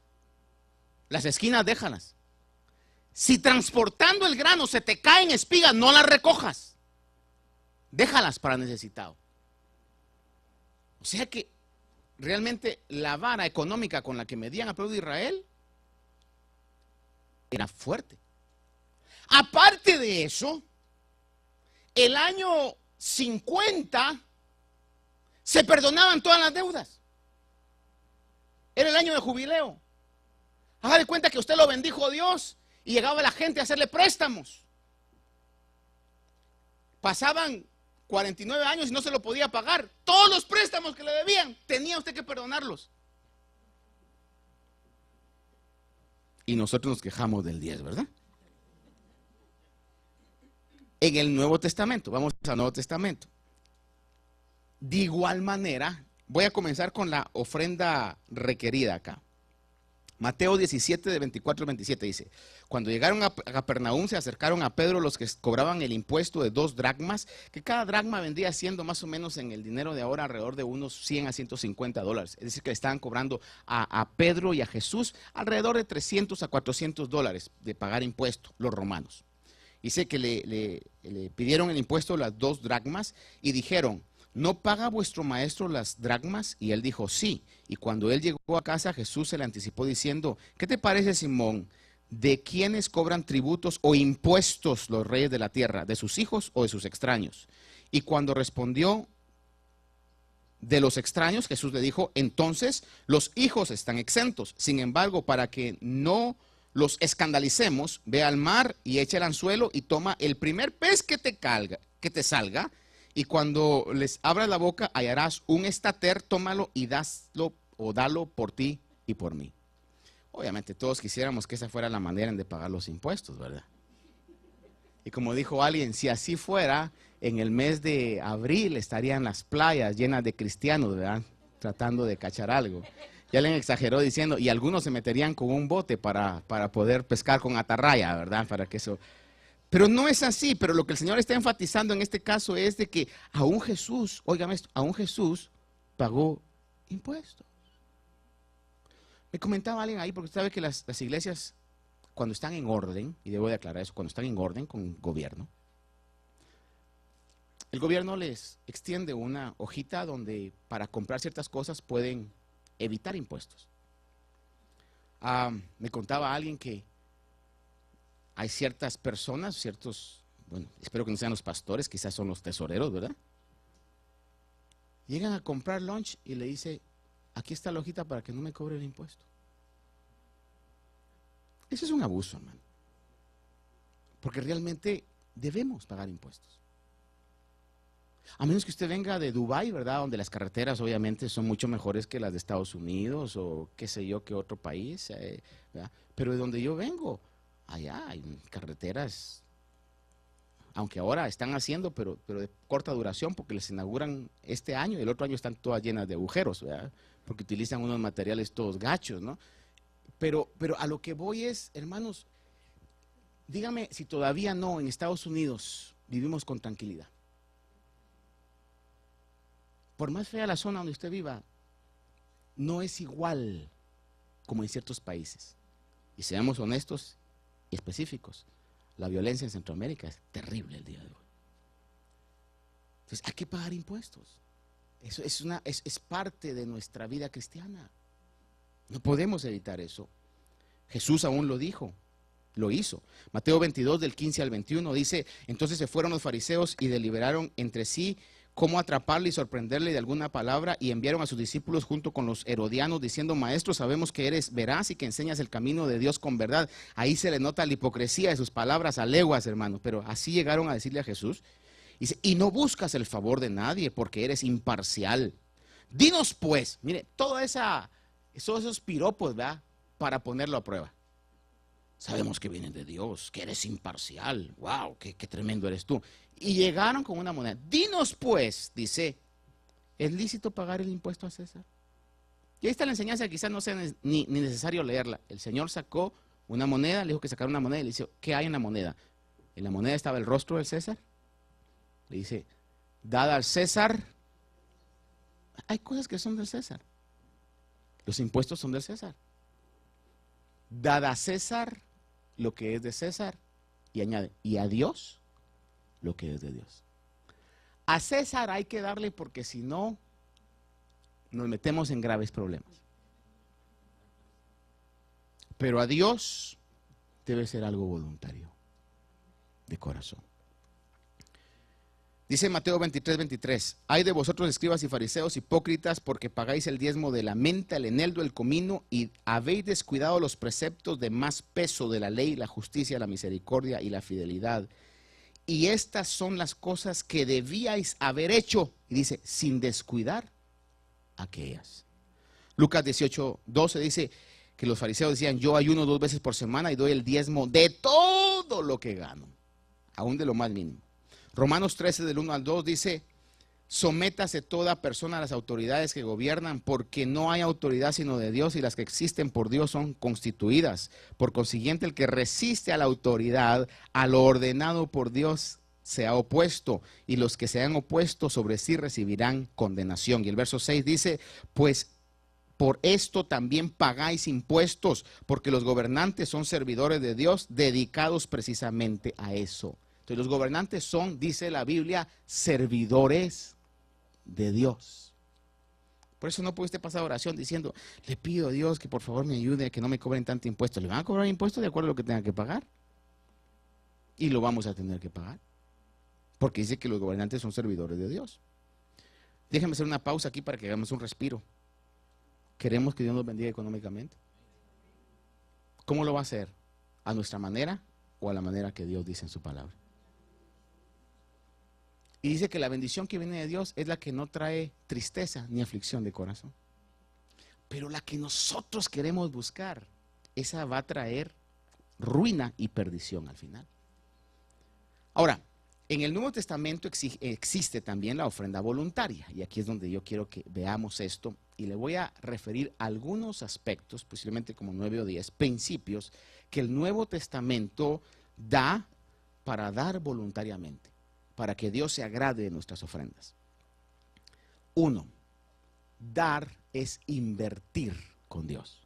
Las esquinas déjalas. Si transportando el grano se te caen espigas, no las recojas. Déjalas para necesitado. O sea que realmente la vara económica con la que medían al pueblo de Israel era fuerte. Aparte de eso, el año 50 se perdonaban todas las deudas. Era el año de jubileo. Haga de cuenta que usted lo bendijo Dios y llegaba la gente a hacerle préstamos. Pasaban 49 años y no se lo podía pagar. Todos los préstamos que le debían, tenía usted que perdonarlos. Y nosotros nos quejamos del 10, ¿verdad? En el Nuevo Testamento, vamos al Nuevo Testamento. De igual manera, voy a comenzar con la ofrenda requerida acá. Mateo 17, de 24 al 27 dice: cuando llegaron a Capernaum, se acercaron a Pedro los que cobraban el impuesto de 2 dracmas, que cada dracma vendría siendo más o menos en el dinero de ahora alrededor de unos 100 a 150 dólares. Es decir, que le estaban cobrando a Pedro y a Jesús alrededor de 300 a 400 dólares de pagar impuesto, los romanos. Dice que le pidieron el impuesto las 2 dracmas y dijeron: ¿no paga vuestro maestro las dracmas? Y él dijo: sí. Y cuando él llegó a casa, Jesús se le anticipó diciendo: ¿qué te parece, Simón? ¿De quiénes cobran tributos o impuestos los reyes de la tierra? ¿De sus hijos o de sus extraños? Y cuando respondió: de los extraños, Jesús le dijo: entonces los hijos están exentos. Sin embargo, para que no los escandalicemos, ve al mar y echa el anzuelo y toma el primer pez que te salga. Y cuando les abras la boca, hallarás un estater, tómalo y dalo por ti y por mí. Obviamente todos quisiéramos que esa fuera la manera de pagar los impuestos, ¿verdad? Y como dijo alguien, si así fuera, en el mes de abril estarían las playas llenas de cristianos, ¿verdad? Tratando de cachar algo. Ya le exageró diciendo, y algunos se meterían con un bote para poder pescar con atarraya, ¿verdad? Para que eso... Pero no es así, pero lo que el Señor está enfatizando en este caso es de que aún Jesús, óigame esto, aún Jesús pagó impuestos. Me comentaba alguien ahí, porque usted sabe que las iglesias, cuando están en orden, y debo de aclarar eso, cuando están en orden con el gobierno les extiende una hojita donde para comprar ciertas cosas pueden evitar impuestos. Me contaba alguien que hay ciertas personas, bueno, espero que no sean los pastores, quizás son los tesoreros, ¿verdad? Llegan a comprar lunch y le dice: aquí está la hojita para que no me cobre el impuesto. Eso es un abuso, hermano. Porque realmente debemos pagar impuestos. A menos que usted venga de Dubái, ¿verdad? Donde las carreteras obviamente son mucho mejores que las de Estados Unidos o qué sé yo, que otro país, ¿verdad? Pero de donde yo vengo, allá hay carreteras, aunque ahora están haciendo, pero de corta duración, porque les inauguran este año y el otro año están todas llenas de agujeros, ¿verdad? Porque utilizan unos materiales todos gachos, ¿no? Pero a lo que voy es, hermanos, dígame si todavía no en Estados Unidos vivimos con tranquilidad. Por más fea la zona donde usted viva, no es igual como en ciertos países. Y seamos honestos y específicos, la violencia en Centroamérica es terrible el día de hoy. Entonces hay que pagar impuestos. Eso es parte de nuestra vida cristiana. No podemos evitar eso. Jesús aún lo dijo, lo hizo. Mateo 22 del 15 al 21 dice: entonces se fueron los fariseos y deliberaron entre sí cómo atraparle y sorprenderle de alguna palabra, y enviaron a sus discípulos junto con los herodianos diciendo: Maestro, sabemos que eres veraz y que enseñas el camino de Dios con verdad. Ahí se le nota la hipocresía de sus palabras a leguas, hermano, pero así llegaron a decirle a Jesús. Dice: y no buscas el favor de nadie porque eres imparcial. Dinos pues, mire, todos esos piropos, ¿verdad?, para ponerlo a prueba. Sabemos que vienen de Dios, que eres imparcial. Wow, qué tremendo eres tú. Y llegaron con una moneda. Dinos pues, dice, ¿es lícito pagar el impuesto a César? Y ahí está la enseñanza, quizás no sea ni necesario leerla. El Señor sacó una moneda, le dijo que sacara una moneda y le dice: ¿qué hay en la moneda? En la moneda estaba el rostro del César. Le dice: dada al César. Hay cosas que son del César. Los impuestos son del César. Dada a César lo que es de César. Y añade: y a Dios lo que es de Dios. A César hay que darle, porque si no nos metemos en graves problemas. Pero a Dios debe ser algo voluntario, de corazón. Dice Mateo 23:23: Ay de vosotros, escribas y fariseos hipócritas, porque pagáis el diezmo de la menta, el eneldo, el comino, y habéis descuidado los preceptos de más peso de la ley, la justicia, la misericordia y la fidelidad. Y estas son las cosas que debíais haber hecho. Y dice: sin descuidar aquellas. Lucas 18:12 dice que los fariseos decían: yo ayuno 2 veces por semana y doy el diezmo de todo lo que gano, aún de lo más mínimo. Romanos 13 del 1 al 2 dice: sométase toda persona a las autoridades que gobiernan, porque no hay autoridad sino de Dios, y las que existen por Dios son constituidas. Por consiguiente, el que resiste a la autoridad, a lo ordenado por Dios, se ha opuesto, y los que se han opuesto sobre sí recibirán condenación. Y el verso 6 dice: pues por esto también pagáis impuestos, porque los gobernantes son servidores de Dios, dedicados precisamente a eso. Entonces, los gobernantes son, dice la Biblia, servidores de Dios. Por eso no puede usted pasar oración diciendo: le pido a Dios que por favor me ayude a que no me cobren tanto impuesto. Le van a cobrar impuestos de acuerdo a lo que tenga que pagar. Y lo vamos a tener que pagar. Porque dice que los gobernantes son servidores de Dios. Déjenme hacer una pausa aquí para que hagamos un respiro. ¿Queremos que Dios nos bendiga económicamente? ¿Cómo lo va a hacer? ¿A nuestra manera o a la manera que Dios dice en su palabra? Y dice que la bendición que viene de Dios es la que no trae tristeza ni aflicción de corazón. Pero la que nosotros queremos buscar, esa va a traer ruina y perdición al final. Ahora, en el Nuevo Testamento existe también la ofrenda voluntaria. Y aquí es donde yo quiero que veamos esto. Y le voy a referir algunos aspectos, posiblemente como 9 o 10 principios, que el Nuevo Testamento da para dar voluntariamente, para que Dios se agrade de nuestras ofrendas. 1. Dar es invertir con Dios.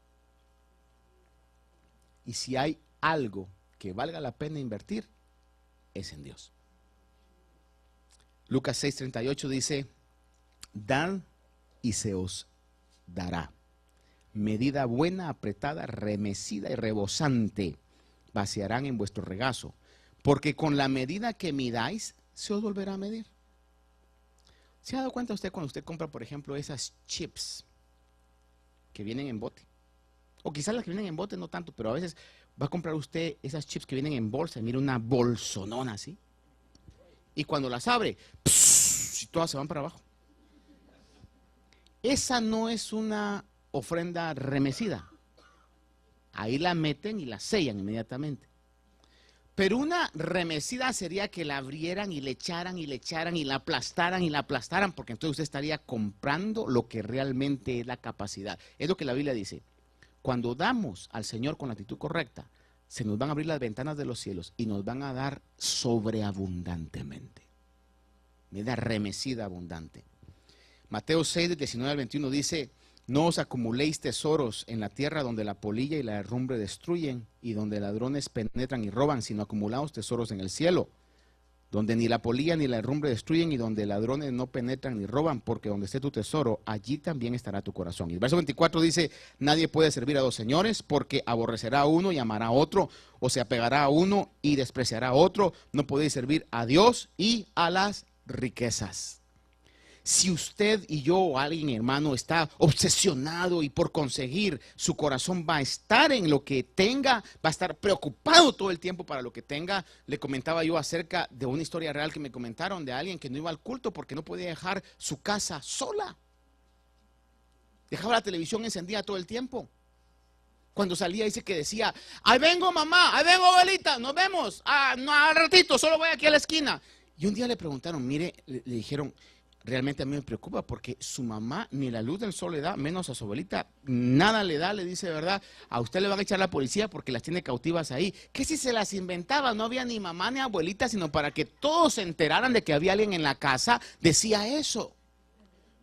Y si hay algo que valga la pena invertir, es en Dios. Lucas 6:38 dice: dad y se os dará. Medida buena, apretada, remecida y rebosante, vaciarán en vuestro regazo, porque con la medida que midáis, se os volverá a medir. ¿Se ha dado cuenta usted cuando usted compra, por ejemplo, esas chips que vienen en bote? O quizás las que vienen en bote no tanto, pero a veces va a comprar usted esas chips que vienen en bolsa, y mira una bolsonona así. Y cuando las abre, y todas se van para abajo. Esa no es una ofrenda remecida. Ahí la meten y la sellan inmediatamente. Pero una remecida sería que la abrieran y le echaran y le echaran y la aplastaran, porque entonces usted estaría comprando lo que realmente es la capacidad. Es lo que la Biblia dice. Cuando damos al Señor con la actitud correcta, se nos van a abrir las ventanas de los cielos y nos van a dar sobreabundantemente. Medida remecida abundante. Mateo 6, del 19 al 21 dice: no os acumuléis tesoros en la tierra donde la polilla y la herrumbre destruyen y donde ladrones penetran y roban, sino acumulaos tesoros en el cielo, donde ni la polilla ni la herrumbre destruyen y donde ladrones no penetran ni roban, porque donde esté tu tesoro, allí también estará tu corazón. Y el verso 24 dice: nadie puede servir a 2 señores, porque aborrecerá a uno y amará a otro, o se apegará a uno y despreciará a otro. No podéis servir a Dios y a las riquezas. Si usted y yo o alguien, hermano, está obsesionado y por conseguir, su corazón va a estar en lo que tenga, va a estar preocupado todo el tiempo para lo que tenga. Le comentaba yo acerca de una historia real que me comentaron de alguien que no iba al culto porque no podía dejar su casa sola. Dejaba la televisión encendida todo el tiempo. Cuando salía dice que decía, ahí vengo mamá, ahí vengo abuelita, nos vemos, no, al ratito, solo voy aquí a la esquina. Y un día le preguntaron, mire, le dijeron, realmente a mí me preocupa porque su mamá ni la luz del sol le da, menos a su abuelita, nada le da, le dice, ¿verdad? A usted le van a echar la policía porque las tiene cautivas ahí. ¿Qué si se las inventaba? No había ni mamá ni abuelita, sino para que todos se enteraran de que había alguien en la casa, decía eso.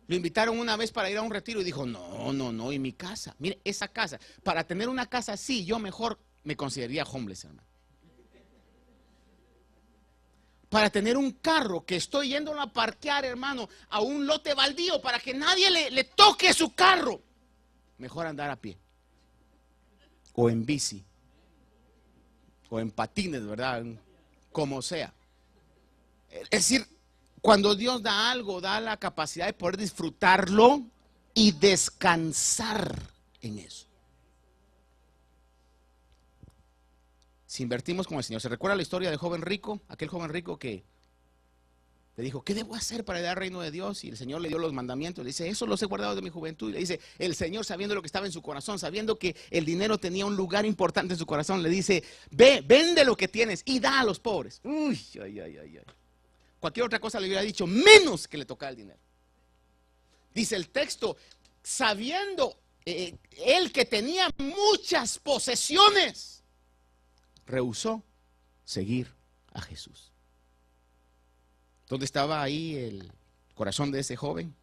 Lo invitaron una vez para ir a un retiro y dijo, no, en mi casa. Mire, esa casa, para tener una casa así, yo mejor me consideraría homeless, hermano. Para tener un carro que estoy yéndolo a parquear, hermano, a un lote baldío para que nadie le toque su carro. Mejor andar a pie. O en bici. O en patines, ¿verdad? Como sea. Es decir, cuando Dios da algo, da la capacidad de poder disfrutarlo y descansar en eso. Si invertimos con el Señor. ¿Se recuerda la historia del joven rico? Aquel joven rico que le dijo, ¿qué debo hacer para ir al reino de Dios? Y el Señor le dio los mandamientos. Le dice, eso los he guardado de mi juventud. Y le dice, el Señor, sabiendo lo que estaba en su corazón, sabiendo que el dinero tenía un lugar importante en su corazón, le dice, ve, vende lo que tienes y da a los pobres. Uy, ay. Cualquier otra cosa le hubiera dicho, menos que le tocara el dinero. Dice el texto, sabiendo él que tenía muchas posesiones, rehusó seguir a Jesús. ¿Dónde estaba ahí el corazón de ese joven?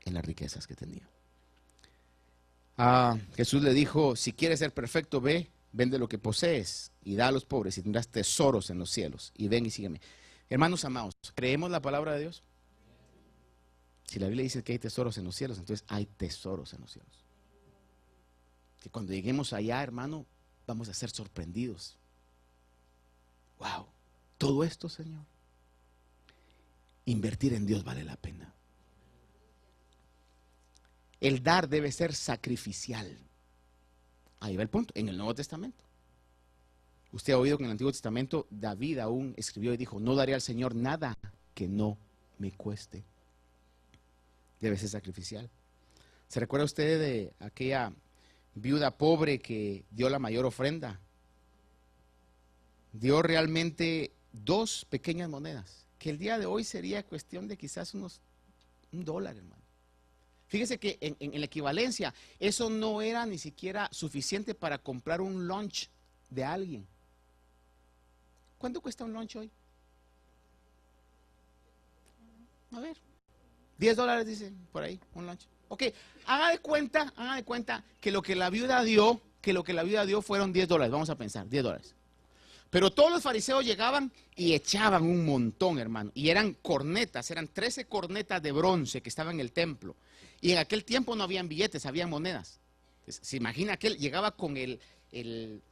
En las riquezas que tenía. Jesús le dijo, si quieres ser perfecto, ve, vende lo que posees y da a los pobres y tendrás tesoros en los cielos. Y ven y sígueme. Hermanos amados, ¿creemos la palabra de Dios? Si la Biblia dice que hay tesoros en los cielos, entonces hay tesoros en los cielos. Que cuando lleguemos allá, hermano, vamos a ser sorprendidos. Wow, todo esto, Señor. Invertir en Dios vale la pena. El dar debe ser sacrificial. Ahí va el punto, en el Nuevo Testamento. Usted ha oído que en el Antiguo Testamento David aún escribió y dijo, no daré al Señor nada que no me cueste. Debe ser sacrificial. ¿Se recuerda usted de aquella viuda pobre que dio la mayor ofrenda? Dio realmente 2 pequeñas monedas, que el día de hoy sería cuestión de quizás $1, hermano. Fíjese que en la equivalencia, eso no era ni siquiera suficiente para comprar un lunch de alguien. ¿Cuánto cuesta un lunch hoy? A ver, $10 dice por ahí, un lunch. Ok, haga de cuenta que lo que la viuda dio, fueron $10. Vamos a pensar, $10. Pero todos los fariseos llegaban y echaban un montón, hermano. Y eran cornetas, eran 13 cornetas de bronce que estaban en el templo. Y en aquel tiempo no habían billetes, habían monedas. Se imagina que él llegaba con el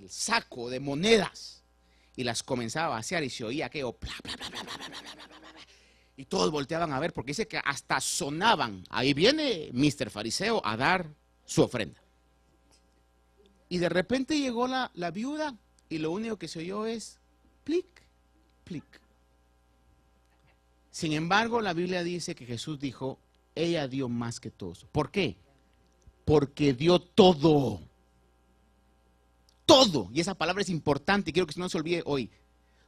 saco de monedas y las comenzaba a vaciar y se oía aquello, bla, bla, bla, bla, bla, bla, bla, bla, bla, bla. Y todos volteaban a ver porque dice que hasta sonaban. Ahí viene Mr. Fariseo a dar su ofrenda. Y de repente llegó la viuda y lo único que se oyó es plic, plic. Sin embargo, la Biblia dice que Jesús dijo, ella dio más que todos. ¿Por qué? Porque dio todo. Todo. Y esa palabra es importante y quiero que no se olvide hoy.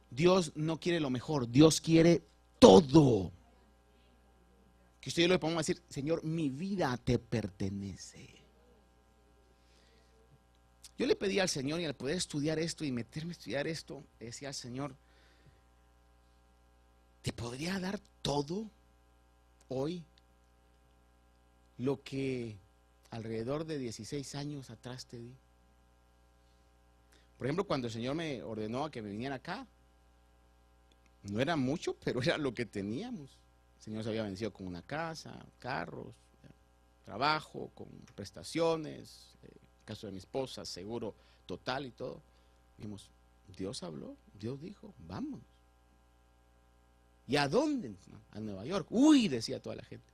Dios no quiere lo mejor, Dios quiere todo. Que usted y yo le podemos decir, Señor, mi vida te pertenece. Yo le pedí al Señor y al poder estudiar esto y meterme a estudiar esto, le decía al Señor, ¿te podría dar todo hoy lo que alrededor de 16 años atrás te di? Por ejemplo, cuando el Señor me ordenó a que me viniera acá, no era mucho, pero era lo que teníamos. El Señor se había bendecido con una casa, carros, trabajo, con prestaciones, caso de mi esposa, seguro total y todo. Vimos, Dios habló, Dios dijo, vamos. ¿Y a dónde? A Nueva York. Uy, decía toda la gente.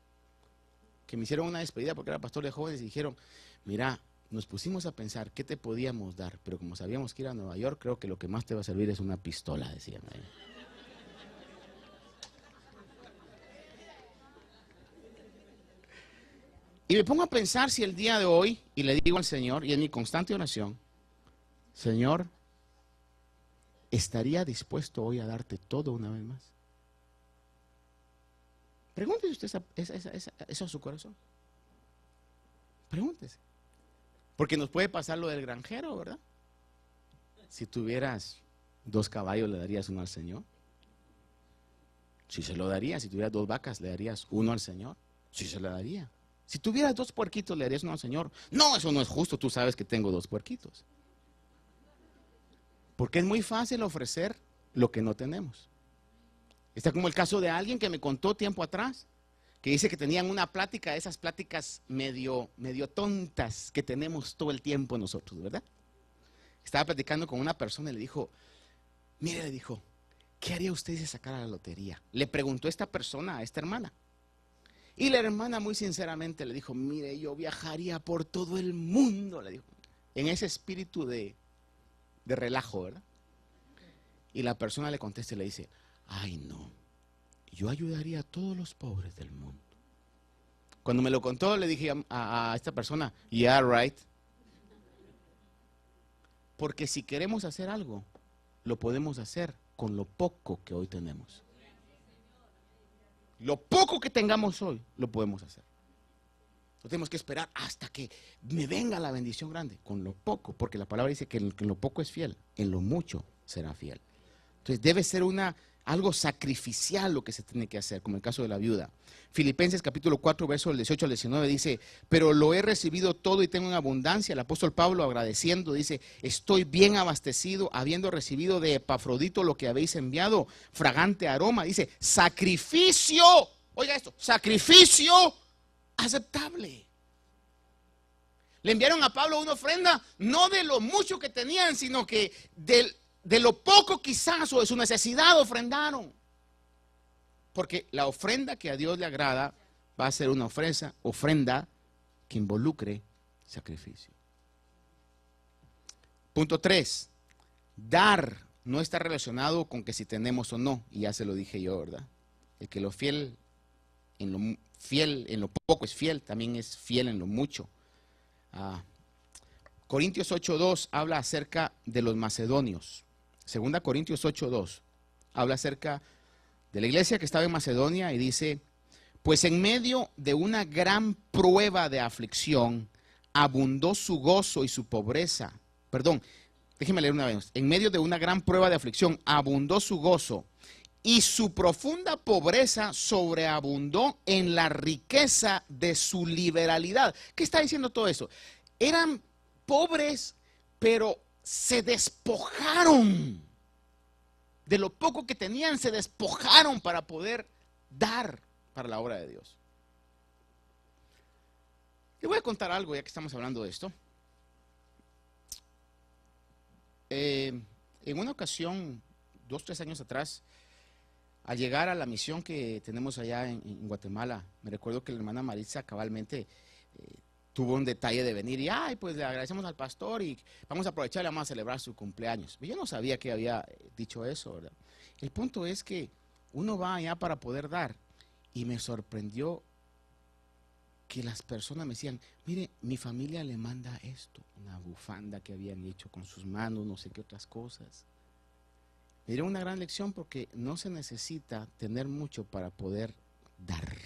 Que me hicieron una despedida porque era pastor de jóvenes y dijeron, mira, nos pusimos a pensar qué te podíamos dar, pero como sabíamos que ir a Nueva York, creo que lo que más te va a servir es una pistola, decían ahí. Y me pongo a pensar si el día de hoy, y le digo al Señor, y en mi constante oración, Señor, ¿estaría dispuesto hoy a darte todo una vez más? Pregúntese usted eso a su corazón. Pregúntese. Porque nos puede pasar lo del granjero, ¿verdad? Si tuvieras 2 caballos, ¿le darías uno al Señor? Sí se lo daría. Si tuvieras 2 vacas, ¿le darías uno al Señor? Sí se lo daría. Si tuvieras 2 puerquitos, ¿le darías uno al Señor? No, eso no es justo, tú sabes que tengo 2 puerquitos. Porque es muy fácil ofrecer lo que no tenemos. Está como el caso de alguien que me contó tiempo atrás, que dice que tenían una plática, esas pláticas medio tontas que tenemos todo el tiempo nosotros, ¿verdad? Estaba platicando con una persona y le dijo, mire, le dijo, ¿qué haría usted si sacara la lotería? Le preguntó esta persona a esta hermana. Y la hermana muy sinceramente le dijo, mire, yo viajaría por todo el mundo, le dijo, en ese espíritu de relajo, ¿verdad? Y la persona le contesta y le dice, ay no, yo ayudaría a todos los pobres del mundo. Cuando me lo contó le dije a esta persona, yeah, right. Porque si queremos hacer algo, lo podemos hacer con lo poco que hoy tenemos. Lo poco que tengamos hoy, lo podemos hacer. No tenemos que esperar hasta que me venga la bendición grande, con lo poco, porque la palabra dice que en lo poco es fiel, en lo mucho será fiel. Entonces debe ser algo sacrificial lo que se tiene que hacer, como el caso de la viuda. Filipenses capítulo 4, versos del 18 al 19 dice, pero lo he recibido todo y tengo en abundancia. El apóstol Pablo agradeciendo dice, estoy bien abastecido, habiendo recibido de Epafrodito lo que habéis enviado, fragante aroma. Dice, sacrificio, oiga esto, sacrificio aceptable. Le enviaron a Pablo una ofrenda, no de lo mucho que tenían, sino que de lo poco quizás o de su necesidad ofrendaron. Porque la ofrenda que a Dios le agrada va a ser una ofrenda que involucre sacrificio. Punto 3. Dar no está relacionado con que si tenemos o no. Y ya se lo dije yo, ¿verdad? El que lo fiel en lo poco es fiel, también es fiel en lo mucho. Corintios 8:2 habla acerca de los macedonios. 2 Corintios 8:2 habla acerca de la iglesia que estaba en Macedonia y dice, pues en medio de una gran prueba de aflicción, abundó su gozo y su pobreza. Perdón, déjeme leer una vez. En medio de una gran prueba de aflicción, abundó su gozo y su profunda pobreza sobreabundó en la riqueza de su liberalidad. ¿Qué está diciendo todo eso? Eran pobres, pero se despojaron. De lo poco que tenían, se despojaron para poder dar para la obra de Dios. Le voy a contar algo ya que estamos hablando de esto. En una ocasión, 2 o 3 años atrás, al llegar a la misión que tenemos allá en Guatemala, me recuerdo que la hermana Maritza cabalmente tuvo un detalle de venir y, pues le agradecemos al pastor y vamos a aprovechar y vamos a celebrar su cumpleaños. Yo no sabía que había dicho eso, ¿verdad? El punto es que uno va allá para poder dar y me sorprendió que las personas me decían, mire, mi familia le manda esto, una bufanda que habían hecho con sus manos, no sé qué otras cosas. Me dieron una gran lección porque no se necesita tener mucho para poder dar.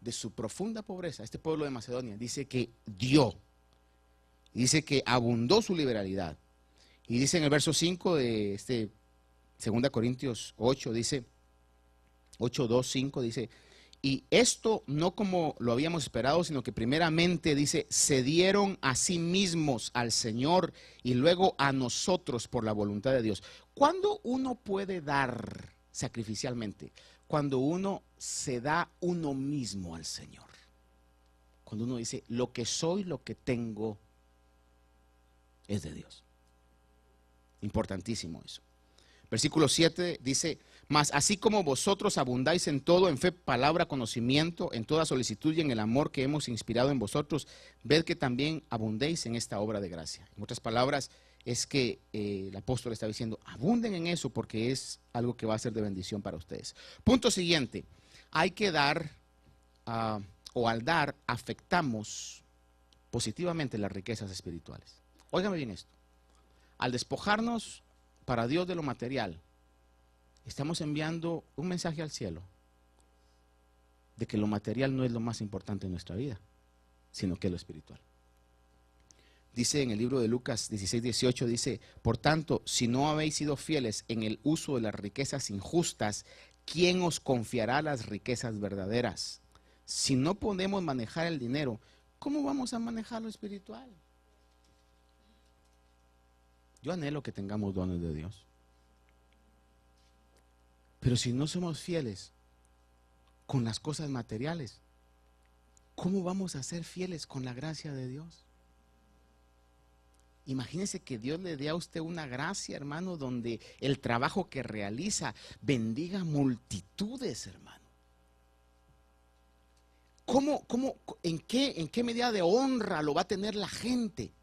De su profunda pobreza, este pueblo de Macedonia dice que dio, dice que abundó su liberalidad. Y dice en el verso 5 de 2 Corintios 8, dice, 8, 2, 5, dice, y esto no como lo habíamos esperado, sino que primeramente, dice, se dieron a sí mismos al Señor y luego a nosotros por la voluntad de Dios. ¿Cuándo uno puede dar sacrificialmente? Cuando uno se da uno mismo al Señor. Cuando uno dice, lo que soy, lo que tengo, es de Dios. Importantísimo eso. Versículo 7 dice, mas así como vosotros abundáis en todo, en fe, palabra, conocimiento, en toda solicitud y en el amor que hemos inspirado en vosotros, ved que también abundéis en esta obra de gracia. En otras palabras, es que el apóstol está diciendo, abunden en eso porque es algo que va a ser de bendición para ustedes. Punto siguiente, hay que dar, o al dar, afectamos positivamente las riquezas espirituales. Óigame bien esto, al despojarnos para Dios de lo material, estamos enviando un mensaje al cielo de que lo material no es lo más importante en nuestra vida, sino que es lo espiritual. Dice en el libro de Lucas 16:18, dice, por tanto, si no habéis sido fieles en el uso de las riquezas injustas, ¿quién os confiará las riquezas verdaderas? Si no podemos manejar el dinero, ¿cómo vamos a manejar lo espiritual? Yo anhelo que tengamos dones de Dios. Pero si no somos fieles con las cosas materiales, ¿cómo vamos a ser fieles con la gracia de Dios? Imagínese que Dios le dé a usted una gracia, hermano, donde el trabajo que realiza bendiga multitudes, hermano. En qué medida de honra lo va a tener la gente?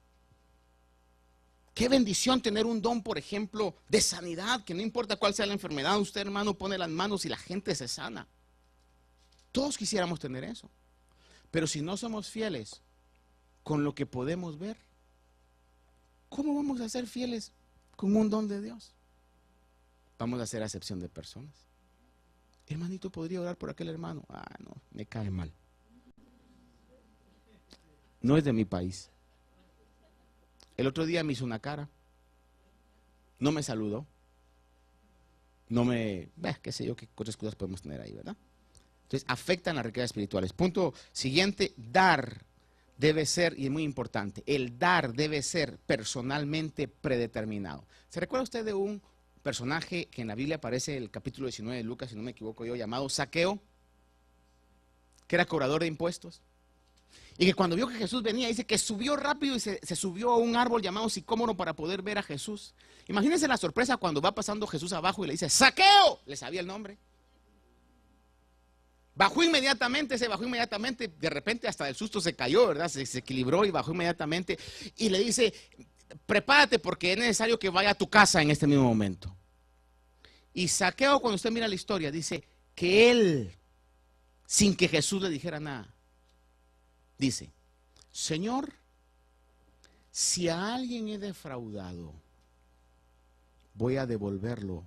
Qué bendición tener un don, por ejemplo, de sanidad, que no importa cuál sea la enfermedad, usted, hermano, pone las manos y la gente se sana. Todos quisiéramos tener eso. Pero si no somos fieles con lo que podemos ver, ¿cómo vamos a ser fieles con un don de Dios? Vamos a hacer acepción de personas. Hermanito, ¿podría orar por aquel hermano? Ah, no, me cae mal. No es de mi país. El otro día me hizo una cara, no me saludó, qué sé yo, qué otras cosas podemos tener ahí, ¿verdad? Entonces, afectan las riquezas espirituales. Punto siguiente, dar debe ser, y es muy importante, el dar debe ser personalmente predeterminado. ¿Se recuerda usted de un personaje que en la Biblia aparece en el capítulo 19 de Lucas, si no me equivoco yo, llamado Zaqueo, que era cobrador de impuestos? Y que cuando vio que Jesús venía, dice que subió rápido y se subió a un árbol llamado sicómoro para poder ver a Jesús. Imagínense la sorpresa cuando va pasando Jesús abajo y le dice, ¡Zaqueo! Le sabía el nombre. Bajó inmediatamente, de repente hasta del susto se cayó, ¿verdad? Se equilibró y bajó inmediatamente. Y le dice, prepárate porque es necesario que vaya a tu casa en este mismo momento. Y Zaqueo, cuando usted mira la historia, dice que él, sin que Jesús le dijera nada, dice, Señor, si a alguien he defraudado, voy a devolverlo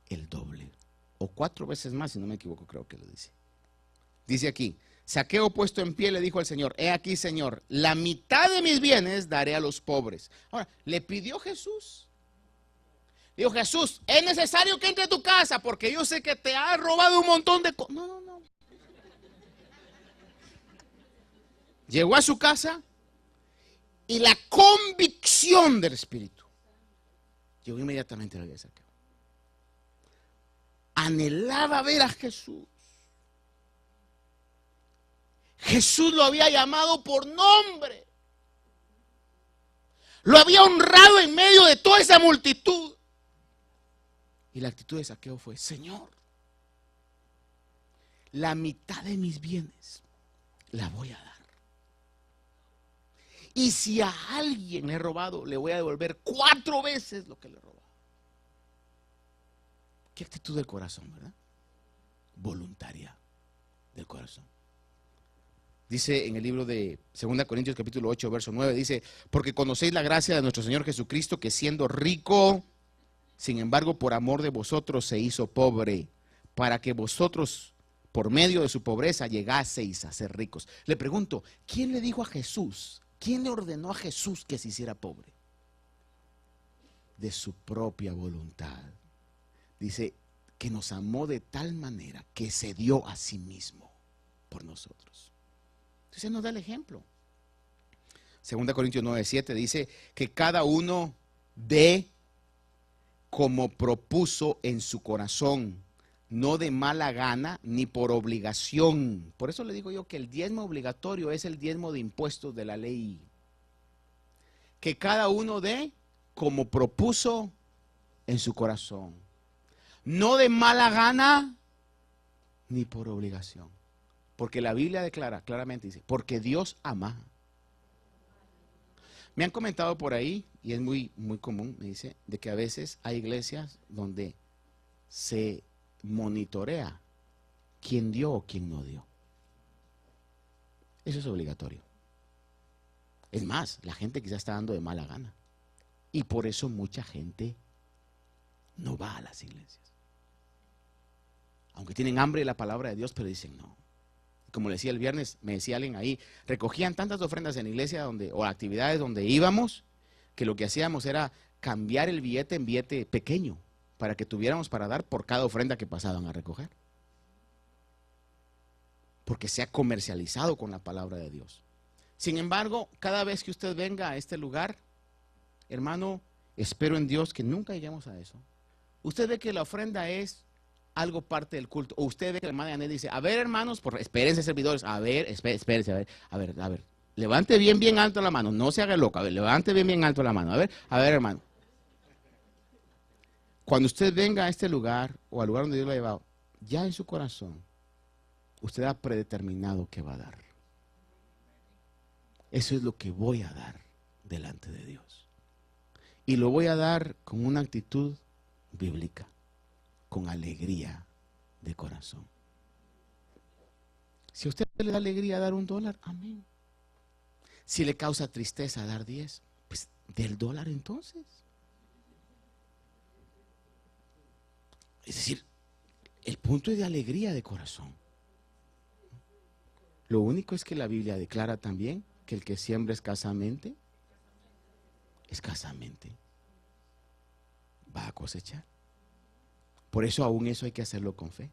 el doble. O 4 veces más, si no me equivoco, creo que lo dice. Dice aquí, Zaqueo puesto en pie le dijo al Señor, he aquí, Señor, la mitad de mis bienes daré a los pobres. Ahora, le pidió Jesús. Dijo, Jesús, es necesario que entre a tu casa porque yo sé que te has robado un montón de cosas. No. Llegó a su casa y la convicción del Espíritu llegó inmediatamente a la vida de Zaqueo. Anhelaba ver a Jesús. Jesús lo había llamado por nombre. Lo había honrado en medio de toda esa multitud. Y la actitud de Zaqueo fue, Señor, la mitad de mis bienes la voy a dar. Y si a alguien le he robado, le voy a devolver 4 veces lo que le he robado. Qué actitud del corazón, ¿verdad? Voluntaria del corazón. Dice en el libro de 2 Corintios capítulo 8, verso 9, dice, porque conocéis la gracia de nuestro Señor Jesucristo, que siendo rico, sin embargo, por amor de vosotros se hizo pobre, para que vosotros, por medio de su pobreza, llegaseis a ser ricos. Le pregunto, ¿quién le dijo a Jesús? ¿Quién le ordenó a Jesús que se hiciera pobre? De su propia voluntad. Dice que nos amó de tal manera que se dio a sí mismo por nosotros. Entonces nos da el ejemplo. 2 Corintios 9:7 dice que cada uno dé como propuso en su corazón, no de mala gana ni por obligación. Por eso le digo yo que el diezmo obligatorio es el diezmo de impuestos de la ley. Que cada uno dé como propuso en su corazón, no de mala gana ni por obligación. Porque la Biblia declara claramente, dice, porque Dios ama. Me han comentado por ahí, y es muy común, me dice, de que a veces hay iglesias donde se monitorea quién dio o quién no dio. Eso es obligatorio. Es más, la gente quizás está dando de mala gana. Y por eso mucha gente no va a las iglesias. Aunque tienen hambre de la palabra de Dios, pero dicen no. Como le decía el viernes, me decía alguien ahí, recogían tantas ofrendas en la iglesia o actividades donde íbamos, que lo que hacíamos era cambiar el billete en billete pequeño, para que tuviéramos para dar por cada ofrenda que pasaban a recoger. Porque se ha comercializado con la palabra de Dios. Sin embargo, cada vez que usted venga a este lugar, hermano, espero en Dios que nunca lleguemos a eso. Usted ve que la ofrenda es algo parte del culto. O usted ve que la hermana Janet dice, a ver, hermanos, espérense, servidores, a ver, espérense, a ver, levante bien alto la mano, no se haga loco, a ver, levante bien alto la mano, a ver, hermano. Cuando usted venga a este lugar, o al lugar donde Dios lo ha llevado, ya en su corazón, usted ha predeterminado que va a dar. Eso es lo que voy a dar delante de Dios. Y lo voy a dar con una actitud bíblica, con alegría de corazón. Si a usted le da alegría dar $1, amén. Si le causa tristeza dar 10, pues del $1 entonces. Es decir, el punto es de alegría de corazón. Lo único es que la Biblia declara también que el que siembra escasamente va a cosechar. Por eso aún eso hay que hacerlo con fe.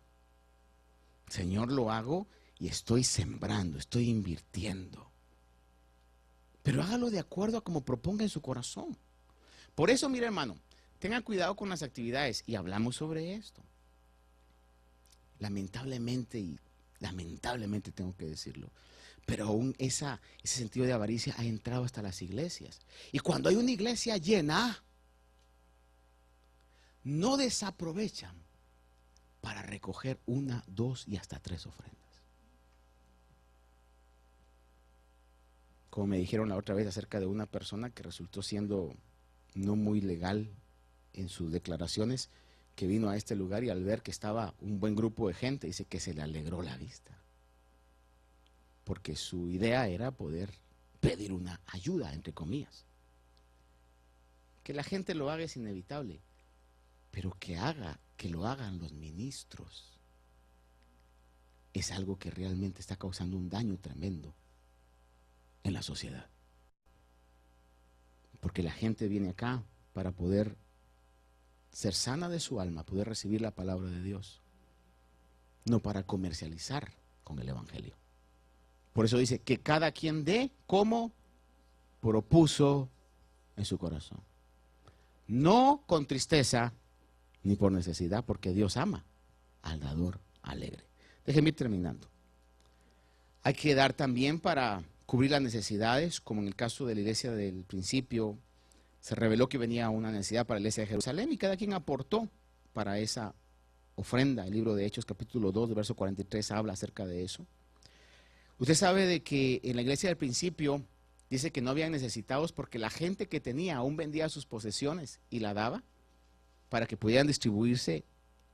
Señor, lo hago y estoy sembrando, estoy invirtiendo. Pero hágalo de acuerdo a como proponga en su corazón. Por eso, mire, hermano, tengan cuidado con las actividades y hablamos sobre esto. Lamentablemente tengo que decirlo, pero aún ese sentido de avaricia ha entrado hasta las iglesias. Y cuando hay una iglesia llena, no desaprovechan para recoger 1, 2 y hasta 3 ofrendas. Como me dijeron la otra vez acerca de una persona que resultó siendo no muy legal en sus declaraciones, que vino a este lugar y al ver que estaba un buen grupo de gente, dice que se le alegró la vista. Porque su idea era poder pedir una ayuda, entre comillas. Que la gente lo haga es inevitable, pero que lo hagan los ministros es algo que realmente está causando un daño tremendo en la sociedad. Porque la gente viene acá para poder ser sana de su alma, poder recibir la palabra de Dios, no para comercializar con el evangelio. Por eso dice que cada quien dé como propuso en su corazón, no con tristeza ni por necesidad, porque Dios ama al dador alegre. Déjenme ir terminando. Hay que dar también para cubrir las necesidades, como en el caso de la iglesia del principio. Se reveló que venía una necesidad para la iglesia de Jerusalén y cada quien aportó para esa ofrenda. El libro de Hechos capítulo 2, verso 43 habla acerca de eso. Usted sabe de que en la iglesia del principio dice que no habían necesitados porque la gente que tenía aún vendía sus posesiones y la daba para que pudieran distribuirse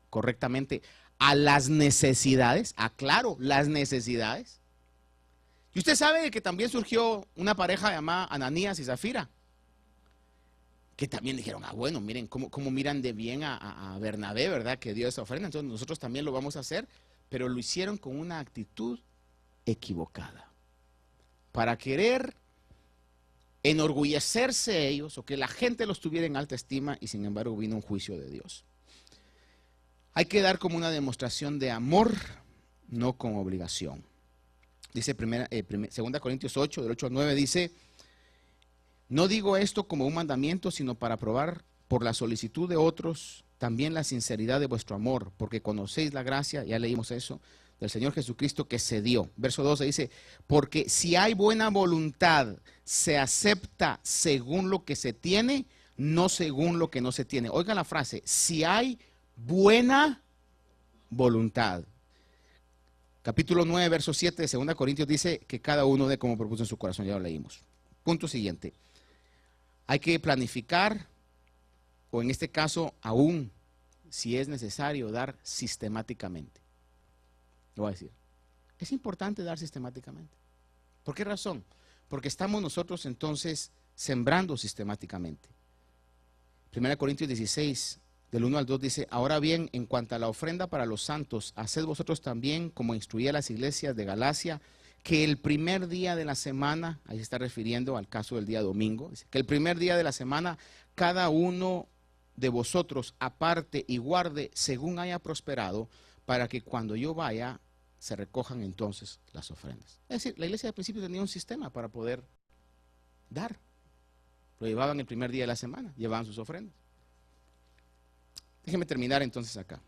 correctamente a las necesidades. Aclaro, las necesidades. Y usted sabe de que también surgió una pareja llamada Ananías y Zafira, que también dijeron, bueno, miren cómo miran de bien a Bernabé, ¿verdad? Que dio esa ofrenda, entonces nosotros también lo vamos a hacer, pero lo hicieron con una actitud equivocada, para querer enorgullecerse ellos o que la gente los tuviera en alta estima, y sin embargo vino un juicio de Dios. Hay que dar como una demostración de amor, no con obligación. Dice 2 Corintios 8, del 8 al 9, dice: no digo esto como un mandamiento, sino para probar por la solicitud de otros también la sinceridad de vuestro amor, porque conocéis la gracia, ya leímos eso, del Señor Jesucristo que se dio. Verso 12 dice: porque si hay buena voluntad, se acepta según lo que se tiene, no según lo que no se tiene. Oiga la frase, si hay buena voluntad. Capítulo 9, verso 7 de 2 Corintios dice que cada uno dé como propuso en su corazón. Ya lo leímos. Punto siguiente. Hay que planificar, o en este caso, aún si es necesario, dar sistemáticamente. Lo voy a decir. Es importante dar sistemáticamente. ¿Por qué razón? Porque estamos nosotros entonces sembrando sistemáticamente. 1 Corintios 16, del 1 al 2 dice, ahora bien, en cuanto a la ofrenda para los santos, haced vosotros también, como instruía a las iglesias de Galacia, que el primer día de la semana, ahí se está refiriendo al caso del día domingo, dice, que el primer día de la semana, cada uno de vosotros aparte y guarde según haya prosperado, para que cuando yo vaya, se recojan entonces las ofrendas. Es decir, la iglesia al principio tenía un sistema para poder dar. Lo llevaban el primer día de la semana, llevaban sus ofrendas. Déjenme terminar entonces acá.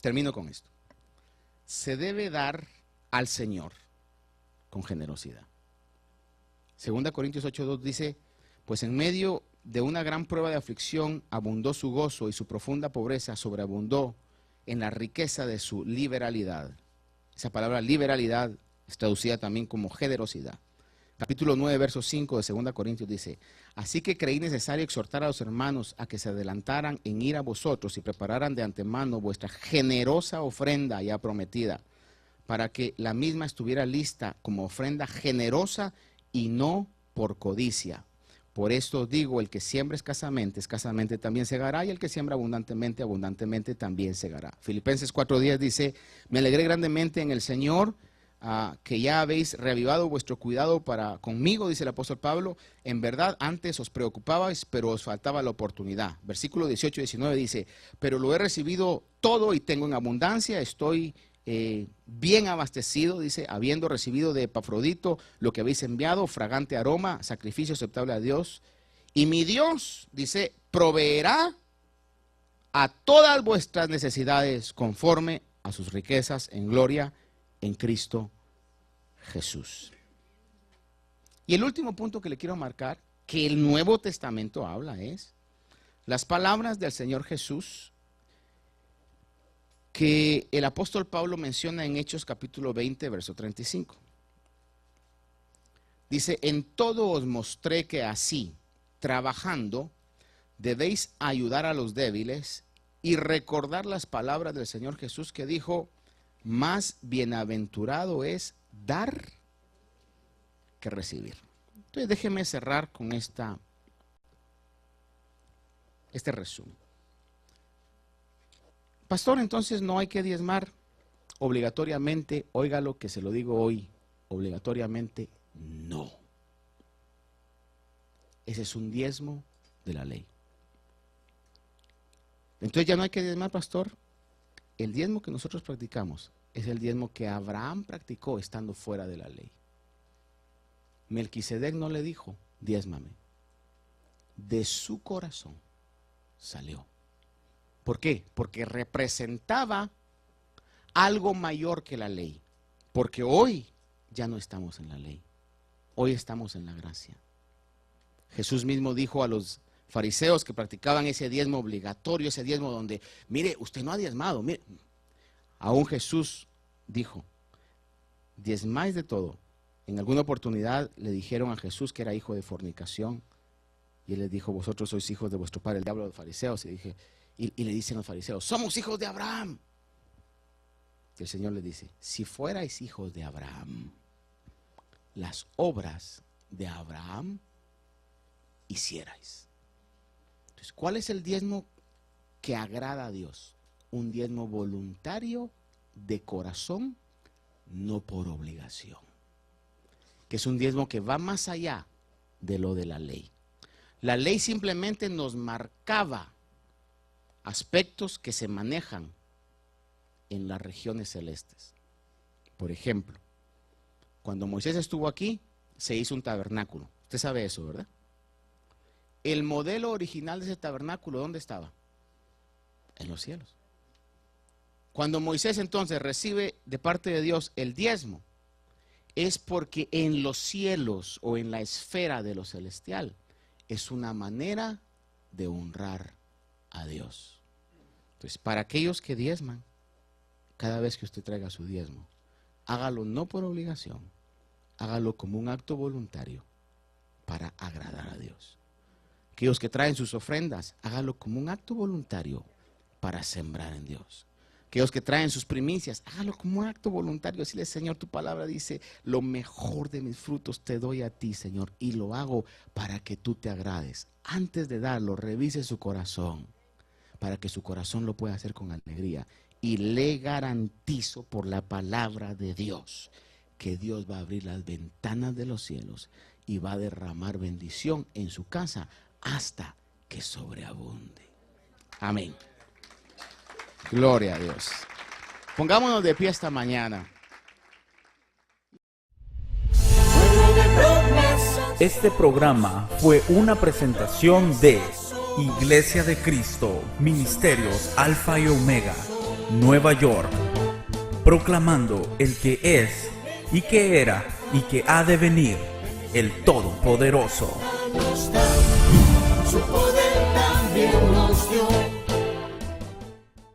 Termino con esto. Se debe dar al Señor con generosidad. 2 Corintios 8:2 dice, pues en medio de una gran prueba de aflicción abundó su gozo y su profunda pobreza sobreabundó en la riqueza de su liberalidad. Esa palabra liberalidad es traducida también como generosidad. Capítulo 9, verso 5 de 2 Corintios dice, así que creí necesario exhortar a los hermanos a que se adelantaran en ir a vosotros y prepararan de antemano vuestra generosa ofrenda ya prometida, para que la misma estuviera lista como ofrenda generosa y no por codicia. Por esto digo, el que siembra escasamente también segará, y el que siembra abundantemente, abundantemente también segará. Filipenses 4:10 dice, me alegré grandemente en el Señor, que ya habéis reavivado vuestro cuidado para conmigo, dice el apóstol Pablo. En verdad, antes os preocupabais, pero os faltaba la oportunidad. Versículo 18 y 19 dice, pero lo he recibido todo y tengo en abundancia, estoy bien abastecido, dice, habiendo recibido de Epafrodito lo que habéis enviado, fragante aroma, sacrificio aceptable a Dios. Y mi Dios, dice, proveerá a todas vuestras necesidades conforme a sus riquezas en gloria en Cristo Jesús. Y el último punto que le quiero marcar, que el Nuevo Testamento habla, es las palabras del Señor Jesús que el apóstol Pablo menciona en Hechos capítulo 20, verso 35. Dice, en todo os mostré que así, trabajando, debéis ayudar a los débiles y recordar las palabras del Señor Jesús que dijo, más bienaventurado es dar que recibir. Entonces déjeme cerrar con este resumen. Pastor, entonces no hay que diezmar obligatoriamente. Óigalo que se lo digo hoy, obligatoriamente no. Ese es un diezmo de la ley. Entonces ya no hay que diezmar, pastor. El diezmo que nosotros practicamos es el diezmo que Abraham practicó estando fuera de la ley. Melquisedec no le dijo, diezmame. De su corazón salió. ¿Por qué? Porque representaba algo mayor que la ley. Porque hoy ya no estamos en la ley. Hoy estamos en la gracia. Jesús mismo dijo a los fariseos que practicaban ese diezmo obligatorio, ese diezmo donde, mire, usted no ha diezmado, mire. Aún Jesús dijo, diezmáis de todo. En alguna oportunidad le dijeron a Jesús que era hijo de fornicación. Y él les dijo, vosotros sois hijos de vuestro padre, el diablo, de los fariseos. Y le dicen los fariseos, somos hijos de Abraham. Y el Señor les dice, si fuerais hijos de Abraham, las obras de Abraham hicierais. Entonces, ¿cuál es el diezmo que agrada a Dios? Un diezmo voluntario de corazón, no por obligación. Que es un diezmo que va más allá de lo de la ley. La ley simplemente nos marcaba aspectos que se manejan en las regiones celestes. Por ejemplo, cuando Moisés estuvo aquí, se hizo un tabernáculo. Usted sabe eso, ¿verdad? El modelo original de ese tabernáculo, ¿dónde estaba? En los cielos. Cuando Moisés entonces recibe de parte de Dios el diezmo, es porque en los cielos o en la esfera de lo celestial es una manera de honrar a Dios. Entonces, para aquellos que diezman, cada vez que usted traiga su diezmo, hágalo no por obligación, hágalo como un acto voluntario para agradar a Dios. Aquellos que traen sus ofrendas, hágalo como un acto voluntario para sembrar en Dios. Aquellos que traen sus primicias, hágalo como un acto voluntario. Decirle, Señor, tu palabra dice, lo mejor de mis frutos te doy a ti, Señor, y lo hago para que tú te agrades. Antes de darlo, revise su corazón, para que su corazón lo pueda hacer con alegría. Y le garantizo por la palabra de Dios, que Dios va a abrir las ventanas de los cielos y va a derramar bendición en su casa hasta que sobreabunde. Amén. Gloria a Dios. Pongámonos de pie esta mañana. Este programa fue una presentación de Iglesia de Cristo, Ministerios Alfa y Omega, Nueva York, proclamando el que es, y que era, y que ha de venir, el Todopoderoso. Su poder también nos dio.